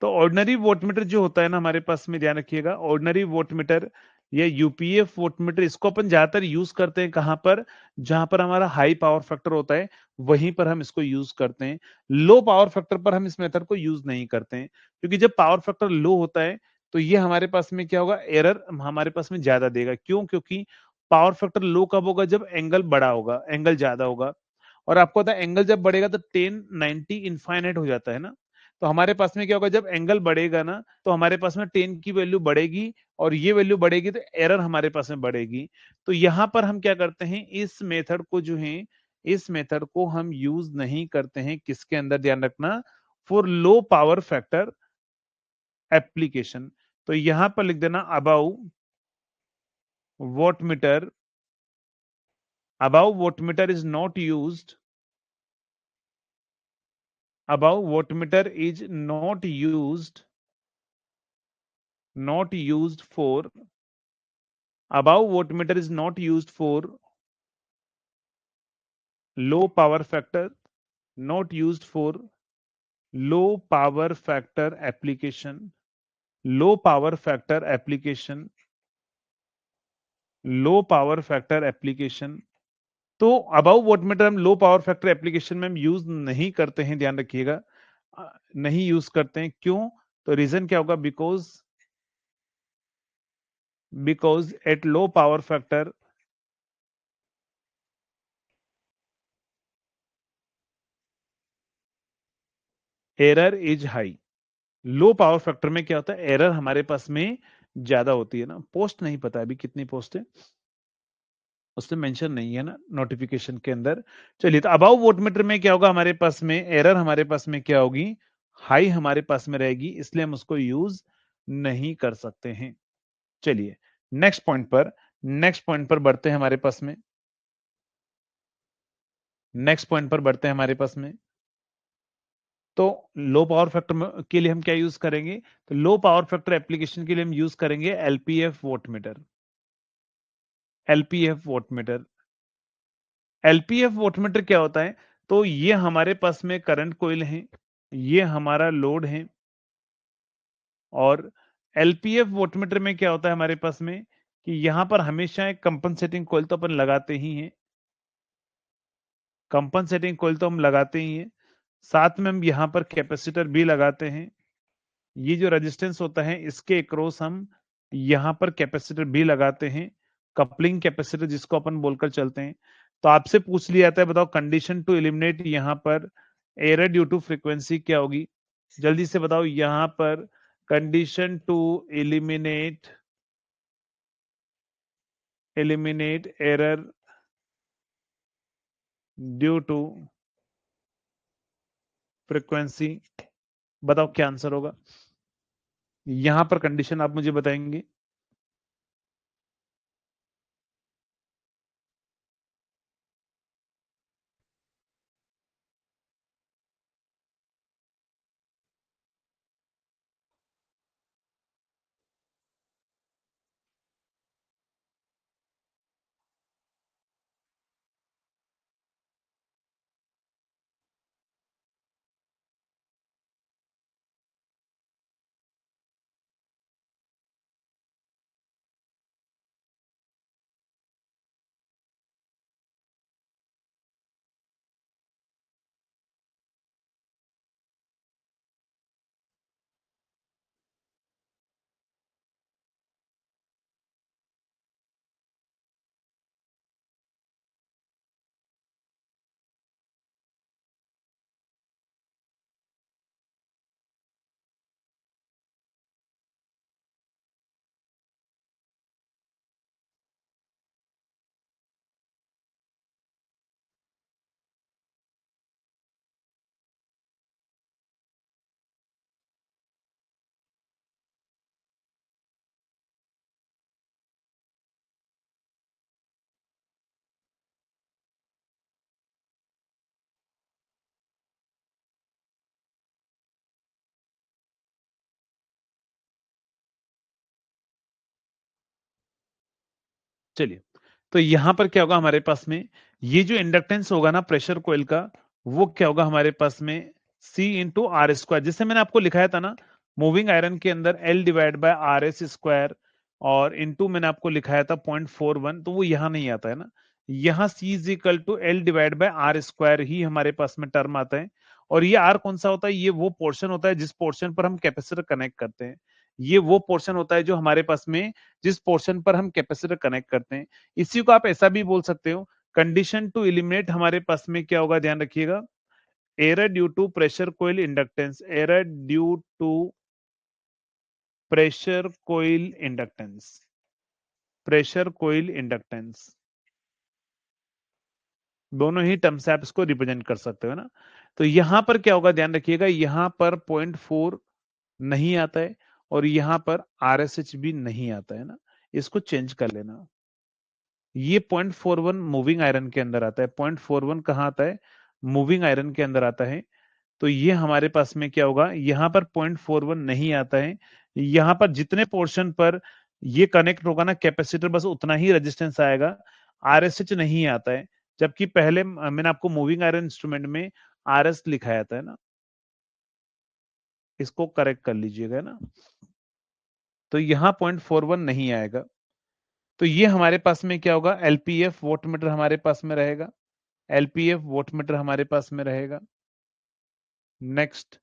तो ऑर्डिनरी वोट मीटर जो होता है ना हमारे पास में, ध्यान रखिएगा, ऑर्डिनरी वोट मीटर या UPF वोट मीटर, इसको अपन ज्यादातर यूज करते हैं कहां पर, जहां पर हमारा हाई पावर फैक्टर होता है, वहीं पर हम इसको यूज करते हैं। लो पावर फैक्टर पर हम इस मेथड को यूज नहीं करते हैं, क्योंकि जब पावर फैक्टर लो होता है तो ये हमारे पास में क्या होगा, एरर हमारे पास में ज्यादा देगा। क्यों? क्योंकि पावर फैक्टर लो कब होगा, जब एंगल बड़ा होगा, एंगल ज्यादा होगा। और आपको पता है एंगल जब बढ़ेगा तो 1090 इनफाइनाइट हो जाता है ना। तो हमारे पास में क्या होगा, जब एंगल बढ़ेगा ना, तो हमारे पास में 10 की वैल्यू बढ़ेगी, और ये वैल्यू बढ़ेगी तो एरर हमारे पास में बढ़ेगी। तो यहां पर हम क्या करते हैं, इस मेथड को जो है, इस मेथड को हम यूज नहीं करते हैं, किसके अंदर, ध्यान रखना, for low power factor application. तो यहां पर लिख देना above wattmeter, above voltmeter is not used, above voltmeter is not used for, above voltmeter is not used for low power factor, not used for low power factor application, low power factor application, low power factor application। तो अबाउ वोटमीटर हम लो पावर फैक्टर एप्लीकेशन में हम यूज नहीं करते हैं, ध्यान रखिएगा। नहीं यूज करते हैं, क्यों? तो रीजन क्या होगा, because because at low power factor error is high. Low power factor में क्या होता है, एरर हमारे पास में ज्यादा होती है ना। पोस्ट नहीं पता अभी कितनी पोस्ट है, उसमें मेंशन नहीं है ना नोटिफिकेशन के अंदर। चलिए, तो अबाउ वोटमीटर में क्या होगा, हमारे पास में एरर हमारे पास में क्या होगी, हाई हमारे पास में रहेगी, इसलिए हम उसको यूज नहीं कर सकते हैं। चलिए नेक्स्ट पॉइंट पर बढ़ते हैं हमारे पास में, नेक्स्ट पॉइंट पर बढ़ते हैं हमारे पास में। तो लो पावर फैक्टर के लिए हम क्या यूज करेंगे, तो लो पावर फैक्टर एप्लीकेशन के लिए हम यूज करेंगे एलपीएफ वोटमीटर। एलपीएफ वोटमीटर, एलपीएफ वोटमीटर क्या होता है, तो ये हमारे पास में करंट कॉइल है, ये हमारा लोड है। और एलपीएफ वोटमीटर में क्या होता है हमारे पास में, कि यहां पर हमेशा एक कंपनसेटिंग कॉइल तो अपन लगाते ही हैं, कंपनसेटिंग कॉइल तो हम लगाते ही हैं, साथ में हम यहां पर कैपेसिटर भी लगाते हैं। ये जो रेजिस्टेंस होता है इसके अक्रॉस हम यहां पर कैपेसिटर भी लगाते हैं, कपलिंग कैपेसिटर जिसको अपन बोलकर चलते हैं। तो आपसे पूछ लिया जाता है, बताओ कंडीशन टू एलिमिनेट यहां पर एरर ड्यू टू फ्रीक्वेंसी क्या होगी, जल्दी से बताओ यहां पर condition to eliminate error due to frequency, बताओ क्या आंसर होगा यहां पर, कंडीशन आप मुझे बताएंगे। चलिए, तो यहां पर क्या होगा हमारे पास में, ये जो इंडक्टेंस होगा ना प्रेशर कोयल का, वो क्या होगा हमारे पास में C इंटू आर स्क्वायर, जिससे मैंने आपको लिखाया था ना मूविंग आयरन के अंदर L divide by R S square, और इंटू मैंने आपको लिखाया था 0.41, तो वो यहां नहीं आता है ना, यहां C is equal to L divide by R square ही हमारे पास में टर्म आता है। और ये आर कौन सा होता है, ये वो पोर्शन होता है जिस पोर्शन पर हम कैपेसिटर कनेक्ट करते हैं, ये वो पोर्शन होता है जो हमारे पास में जिस पोर्शन पर हम कैपेसिटर कनेक्ट करते हैं। इसी को आप ऐसा भी बोल सकते हो, कंडीशन टू एलिमिनेट हमारे पास में क्या होगा, ध्यान रखिएगा, error due to pressure coil inductance, error due to pressure coil inductance, pressure coil inductance, दोनों ही टर्म से आप इसको रिप्रेजेंट कर सकते हो ना। तो यहां पर क्या होगा, ध्यान रखिएगा, यहां पर 0.4 नहीं आता है, और यहां पर आरएसएच भी नहीं आता है ना, इसको चेंज कर लेना। ये 0.41 मूविंग आयरन के अंदर आता है, 0.41 कहाँ आता है, मूविंग आयरन के अंदर आता है। तो ये हमारे पास में क्या होगा, यहां पर 0.41 नहीं आता है, यहां पर जितने पोर्शन पर ये कनेक्ट होगा ना कैपेसिटर, बस उतना ही रेजिस्टेंस आएगा, आरएसएच नहीं आता है। जबकि पहले मैंने आपको मूविंग आयरन इंस्ट्रूमेंट में आरएस लिखाया था ना, इसको करेक्ट कर लीजिएगा ना। तो यहां 0.41 नहीं आएगा, तो ये हमारे पास में क्या होगा, एलपीएफ वोटमीटर हमारे पास में रहेगा, एलपीएफ वोटमीटर हमारे पास में रहेगा। नेक्स्ट,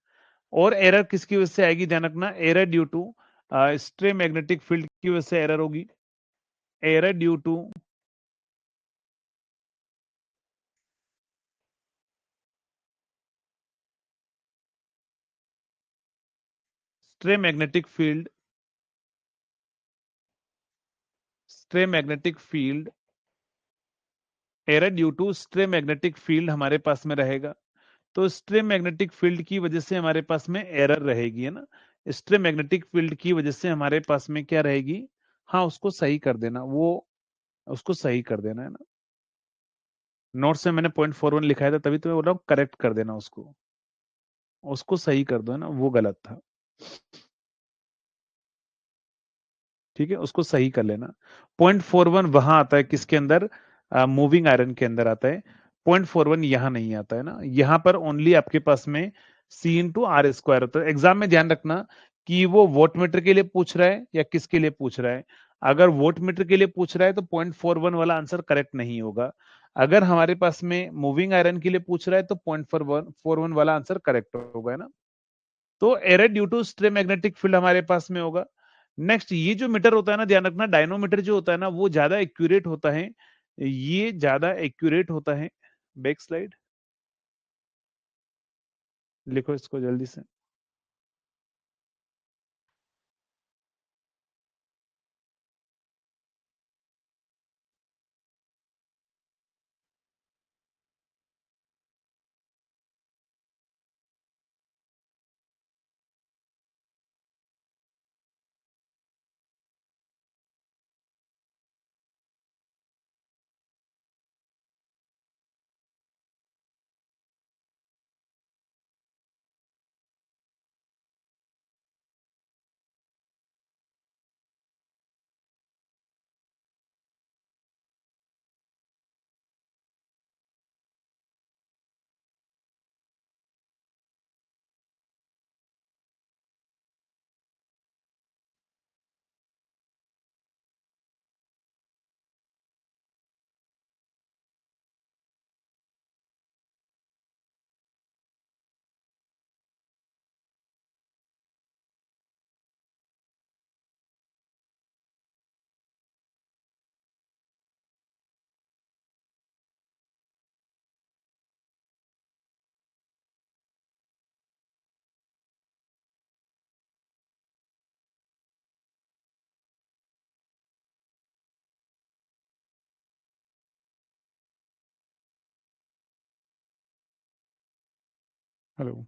और एरर किसकी वजह से आएगी, ध्यान रखना, error due to stray magnetic field की वजह से एरर होगी। Error due to stray magnetic field, stray magnetic field, error due to stray magnetic field हमारे पास में रहेगा। तो स्ट्रे मैग्नेटिक फील्ड की वजह से हमारे पास में एरर रहेगी, है ना। स्ट्रे मैग्नेटिक फील्ड की वजह से हमारे पास में क्या रहेगी, हाँ उसको सही कर देना, वो उसको सही कर देना, है ना। नोट्स में मैंने 0.41 लिखाया था, तभी तो मैं बोल रहा हूँ करेक्ट कर देना उसको, उसको सही कर दो, है ना, वो गलत था। ठीक है, उसको सही कर लेना। 0.41 वहां आता है किसके अंदर, मूविंग आयरन के अंदर आता है। 0.41 यहां नहीं आता है ना, यहां पर ओनली आपके पास में C/R² होता है। एग्जाम में ध्यान रखना कि वो वोल्टमीटर के लिए पूछ रहा है या किसके लिए पूछ रहा है। अगर वोल्टमीटर के लिए पूछ रहा है तो 0.41 वाला आंसर करेक्ट नहीं होगा। अगर हमारे पास में मूविंग आयरन के लिए पूछ रहा है तो 0.41 वाला आंसर करेक्ट होगा, है ना। तो error due to stray magnetic field हमारे पास में होगा। नेक्स्ट, ये जो मीटर होता है ना, ध्यान रखना, डायनोमीटर जो होता है ना वो ज्यादा एक्यूरेट होता है, ये ज्यादा एक्यूरेट होता है। बैक स्लाइड लिखो इसको जल्दी से। हेलो।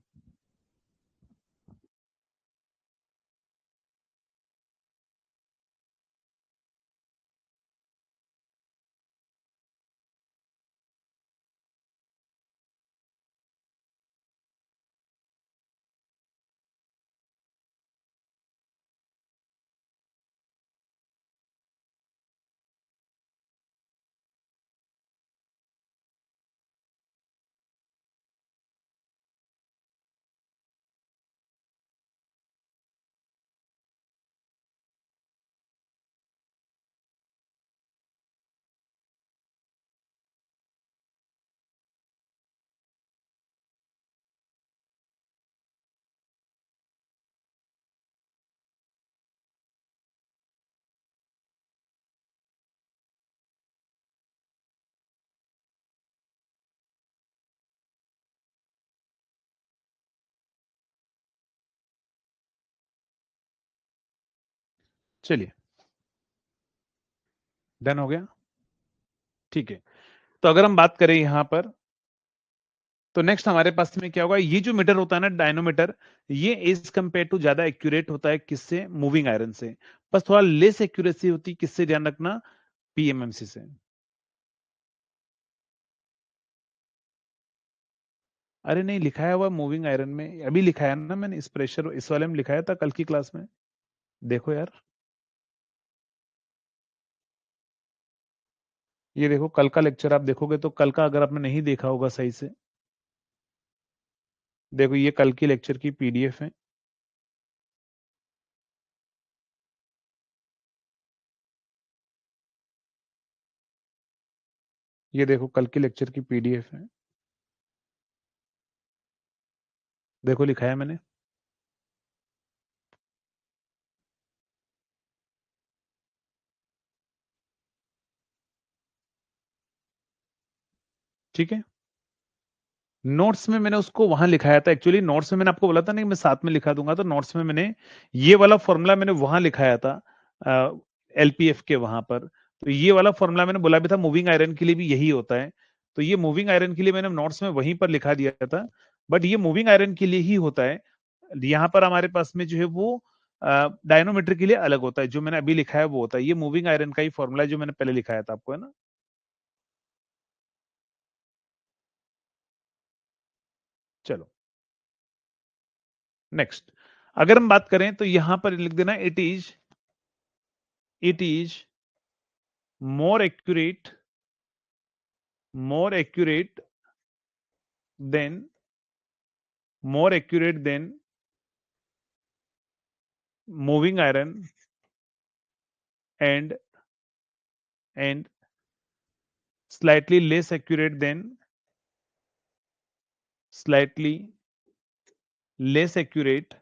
चलिए, डन हो गया। ठीक है, तो अगर हम बात करें यहां पर, तो नेक्स्ट हमारे पास में क्या होगा, ये जो मीटर होता है ना डायनोमीटर, ये एज कंपेयर टू ज्यादा एक्यूरेट होता है किससे, मूविंग आयरन से। बस थोड़ा लेस एक्यूरेसी होती है किससे, ध्यान रखना, PMMC से। अरे नहीं, लिखाया हुआ मूविंग आयरन में, अभी लिखाया ना मैंने, इस प्रेशर इस वाले में लिखाया था कल की क्लास में। देखो यार, ये देखो कल का लेक्चर आप देखोगे तो, कल का अगर आपने नहीं देखा होगा सही से, देखो ये कल की लेक्चर की PDF है। ये देखो कल की लेक्चर की PDF है, देखो लिखाया मैंने। ठीक है, नोट्स में मैंने उसको वहां लिखाया था। एक्चुअली नोट्स में मैंने आपको बोला था ना कि मैं साथ में लिखा दूंगा, तो नोट्स में मैंने ये वाला फॉर्मूला मैंने वहां लिखाया था एलपीएफ के वहां पर। तो ये वाला फॉर्मूला मैंने बोला भी था मूविंग आयरन के लिए भी यही होता है, तो ये मूविंग आयरन के लिए मैंने नोट्स में वहीं पर लिखा दिया था, बट ये मूविंग आयरन के लिए ही होता है। यहाँ पर हमारे पास में जो है वो डायनोमीटर के लिए अलग होता है, जो मैंने अभी लिखा है वो होता है। ये मूविंग आयरन का ही फॉर्मूला है जो मैंने पहले लिखाया था आपको, है ना। चलो नेक्स्ट, अगर हम बात करें तो यहां पर लिख देना it is more accurate more accurate than more accurate than moving iron and and slightly less accurate than slightly less accurate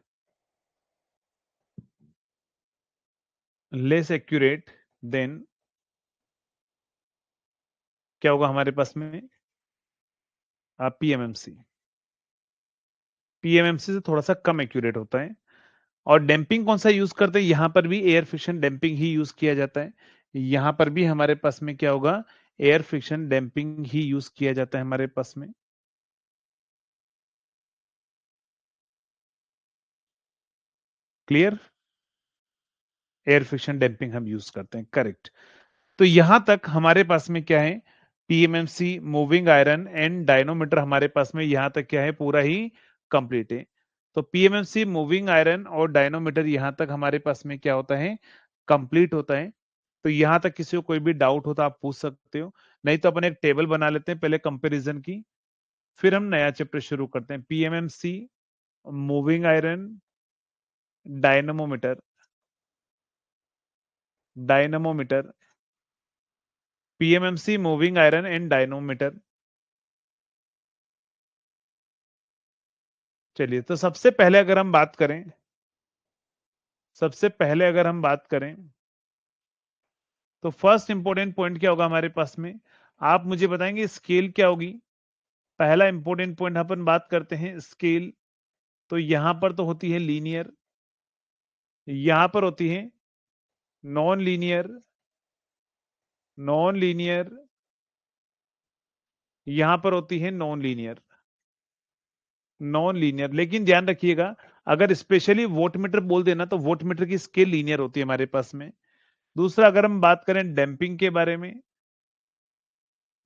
less accurate than क्या होगा हमारे पास में पीएमएमसी। पीएमएमसी से थोड़ा सा कम एक्यूरेट होता है। और डैम्पिंग कौन सा यूज करते हैं, यहां पर भी एयर फ्रिक्शन डैम्पिंग ही यूज किया जाता है। यहां पर भी हमारे पास में क्या होगा, एयर फ्रिक्शन डैम्पिंग ही यूज किया जाता है हमारे पास में। क्लियर, एयर फ्रिक्शन डैम्पिंग हम यूज करते हैं, करेक्ट। तो यहां तक हमारे पास में क्या है, PMMC, moving iron and dynamometer हमारे पास में यहां तक क्या है, पूरा ही कंप्लीट है। तो पीएमएमसी, मूविंग आयरन और डायनोमीटर यहां तक हमारे पास में क्या होता है, कंप्लीट होता है। तो यहां तक किसी को कोई भी डाउट हो तो आप पूछ सकते हो, नहीं तो अपन एक टेबल बना लेते हैं पहले कंपैरिजन की, फिर हम नया चैप्टर शुरू करते हैं। PMMC, moving iron, dynamometer, dynamometer, PMMC, moving iron and dynamometer. चलिए, तो सबसे पहले अगर हम बात करें तो फर्स्ट इंपॉर्टेंट पॉइंट क्या होगा हमारे पास में, आप मुझे बताएंगे स्केल क्या होगी। पहला इंपॉर्टेंट पॉइंट अपन बात करते हैं स्केल। तो यहां पर तो होती है लीनियर, यहां पर होती है नॉन लीनियर, नॉन लीनियर, यहां पर होती है नॉन लीनियर, नॉन लीनियर। लेकिन ध्यान रखिएगा, अगर स्पेशली वोटमीटर बोल देना तो वोटमीटर की स्केल लीनियर होती है हमारे पास में। दूसरा, अगर हम बात करें डैम्पिंग के बारे में,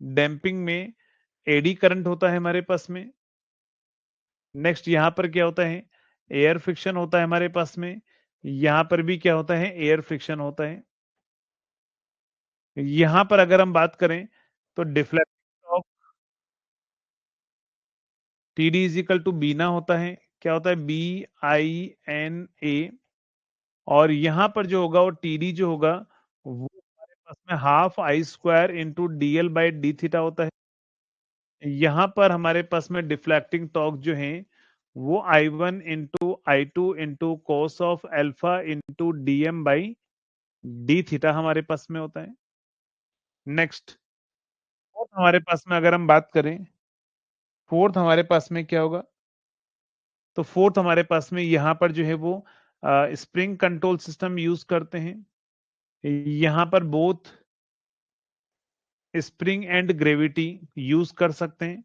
डैम्पिंग में एडी करंट होता है हमारे पास में। नेक्स्ट यहां पर क्या होता है, एयर फ्रिक्शन होता है हमारे पास में। यहां पर भी क्या होता है, एयर फ्रिक्शन होता है। यहां पर अगर हम बात करें तो deflecting of TD is equal to बीना होता है, क्या होता है, BINA। और यहां पर जो होगा वो टीडी जो होगा वो हमारे पास में half I square into DL/d theta होता है। यहां पर हमारे पास में डिफ्लेक्टिंग टॉर्क जो है वो I1 into I2 into cos of alpha into DM/d theta हमारे पास में होता है। नेक्स्ट, फोर्थ हमारे पास में अगर हम बात करें, फोर्थ हमारे पास में क्या होगा, तो फोर्थ हमारे पास में यहां पर जो है वो स्प्रिंग कंट्रोल सिस्टम यूज करते हैं। यहां पर both spring and gravity use कर सकते हैं,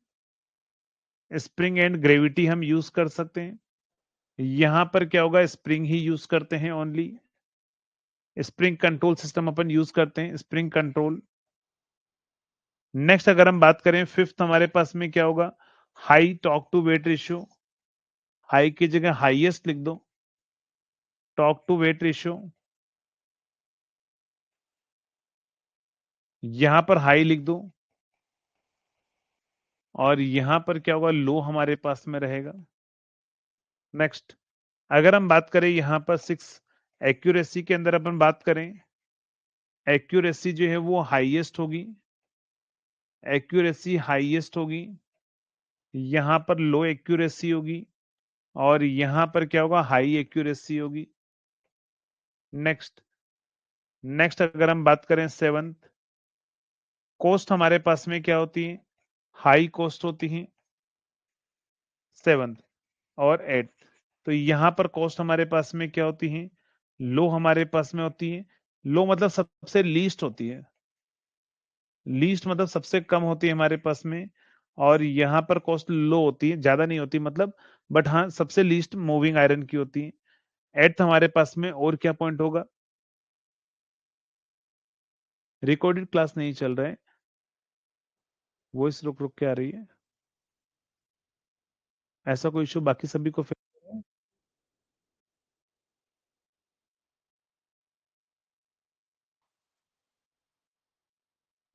स्प्रिंग एंड ग्रेविटी हम यूज कर सकते हैं। यहां पर क्या होगा, स्प्रिंग ही यूज करते हैं ओनली, स्प्रिंग कंट्रोल सिस्टम अपन यूज करते हैं, स्प्रिंग कंट्रोल। नेक्स्ट अगर हम बात करें फिफ्थ हमारे पास में क्या होगा, high torque to weight ratio. High की जगह हाईएस्ट लिख दो, टॉर्क टू वेट रेशियो, यहां पर हाई लिख दो। और यहां पर क्या होगा, लो हमारे पास में रहेगा। नेक्स्ट, अगर हम बात करें यहां पर सिक्स, एक्यूरेसी के अंदर अपन बात करें, एक्यूरेसी जो है वो हाईएस्ट होगी, एक्यूरेसी हाईएस्ट होगी। यहां पर लो एक्यूरेसी होगी और यहां पर क्या होगा, हाई एक्यूरेसी होगी। नेक्स्ट, नेक्स्ट अगर हम बात करें सेवंथ, कोस्ट हमारे पास में क्या होती है, हाई कॉस्ट होती हैं 7th और 8th। तो यहां पर कॉस्ट हमारे पास में क्या होती है, लो हमारे पास में होती है। लो मतलब सबसे लीस्ट होती है, लीस्ट मतलब सबसे कम होती है हमारे पास में। और यहां पर कॉस्ट लो होती है, ज्यादा नहीं होती मतलब, बट हाँ सबसे लीस्ट मूविंग आयरन की होती है। एट्थ हमारे पास में और क्या पॉइंट होगा, रिकॉर्डेड क्लास नहीं चल रहा है, वॉइस रुक रुक के आ रही है, ऐसा कोई इशू बाकी सभी को फेस।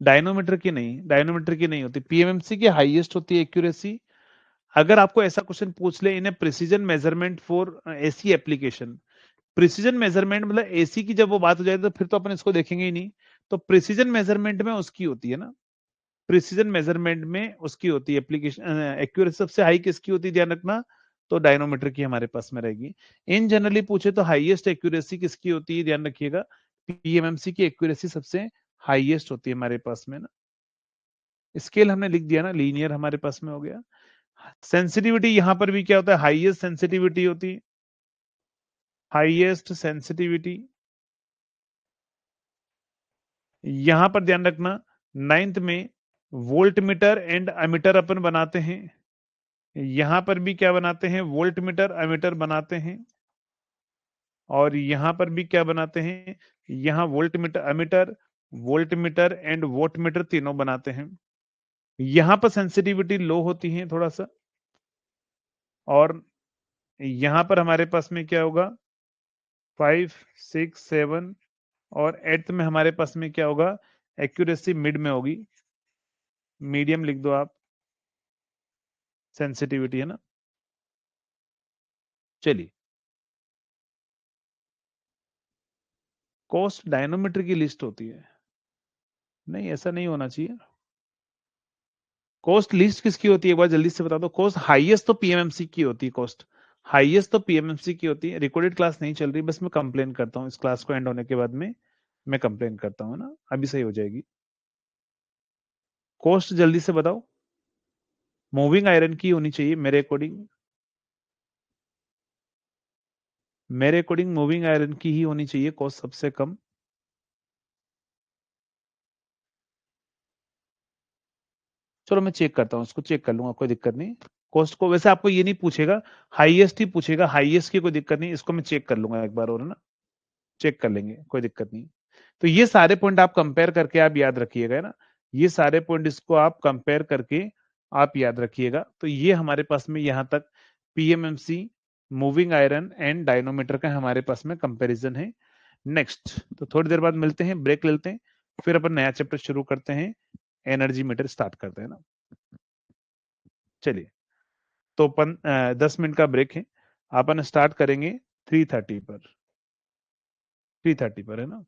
डायनोमीटर की नहीं, डायनोमीटर की नहीं होती, पीएमएमसी की हाईएस्ट होती है एक्यूरेसी। अगर आपको ऐसा क्वेश्चन पूछ ले, इन्हें precision measurement for AC application, precision measurement मतलब एसी की जब वो बात हो जाए तो फिर तो अपन इसको देखेंगे ही नहीं। तो प्रिसीजन मेजरमेंट में उसकी होती है ना, प्रिसीजन मेजरमेंट में उसकी होती है एप्लीकेशन, एक्यूरेसी सबसे हाई किसकी होती है ध्यान रखना, तो डायनोमीटर की हमारे पास में रहेगी। इन जनरली पूछे तो हाईएस्ट एक्यूरेसी किसकी होती है ध्यान रखिएगा, पीएमएमसी की एक्यूरेसी सबसे हाईएस्ट होती है हमारे पास में ना। स्केल हमने लिख दिया ना, लीनियर हमारे पास में हो गया। सेंसिटिविटी यहां पर भी क्या होता है, हाईएस्ट सेंसिटिविटी होती है, हाईएस्ट सेंसिटिविटी। यहां पर ध्यान रखना, नाइन्थ में वोल्ट मीटर एंड अमीटर अपन बनाते हैं, यहां पर भी क्या बनाते हैं, वोल्ट मीटर अमीटर बनाते हैं। और यहां पर भी क्या बनाते हैं, यहां volt meter ammeter, volt meter and vote metre तीनों बनाते हैं। यहां पर सेंसिटिविटी लो होती है थोड़ा सा। और यहां पर हमारे पास में क्या होगा, 5 6 7 और 8th में हमारे पास में क्या होगा, एक्यूरेसी मिड में होगी, मीडियम लिख दो आप, सेंसिटिविटी है ना। चलिए, कॉस्ट डायनोमीटर की लिस्ट होती है, नहीं ऐसा नहीं होना चाहिए। कॉस्ट लिस्ट किसकी होती है एक बार जल्दी से बता दो, कॉस्ट हाईएस्ट तो पीएमएमसी की होती है, कॉस्ट हाईएस्ट तो पीएमएमसी की होती है। रिकॉर्डेड क्लास नहीं चल रही, बस मैं कंप्लेन करता हूँ, इस क्लास को एंड होने के बाद में मैं कंप्लेन करता हूँ ना, अभी सही हो जाएगी। कॉस्ट जल्दी से बताओ, मूविंग आयरन की होनी चाहिए मेरे अकॉर्डिंग, मेरे अकॉर्डिंग मूविंग आयरन की ही होनी चाहिए कॉस्ट सबसे कम। चलो मैं चेक करता हूँ, इसको चेक कर लूंगा, कोई दिक्कत नहीं। कॉस्ट को वैसे आपको ये नहीं पूछेगा, हाईएस्ट ही पूछेगा, हाईएस्ट की कोई दिक्कत नहीं, इसको मैं चेक कर लूंगा एक बार और है ना, चेक कर लेंगे कोई दिक्कत नहीं। तो ये सारे पॉइंट आप कंपेयर करके आप याद रखिएगा है ना, ये सारे पॉइंट इसको आप कंपेयर करके आप याद रखिएगा। तो ये हमारे पास में यहां तक PMMC, moving iron and dynamometer का हमारे पास में कंपैरिजन है। नेक्स्ट तो थोड़ी देर बाद मिलते हैं, ब्रेक लेते हैं, फिर अपन नया चैप्टर शुरू करते हैं, एनर्जी मीटर स्टार्ट करते हैं ना। चलिए, तो अपन 10 मिनट का ब्रेक है, अपन स्टार्ट करेंगे 3:30 पर, 3:30 पर है ना।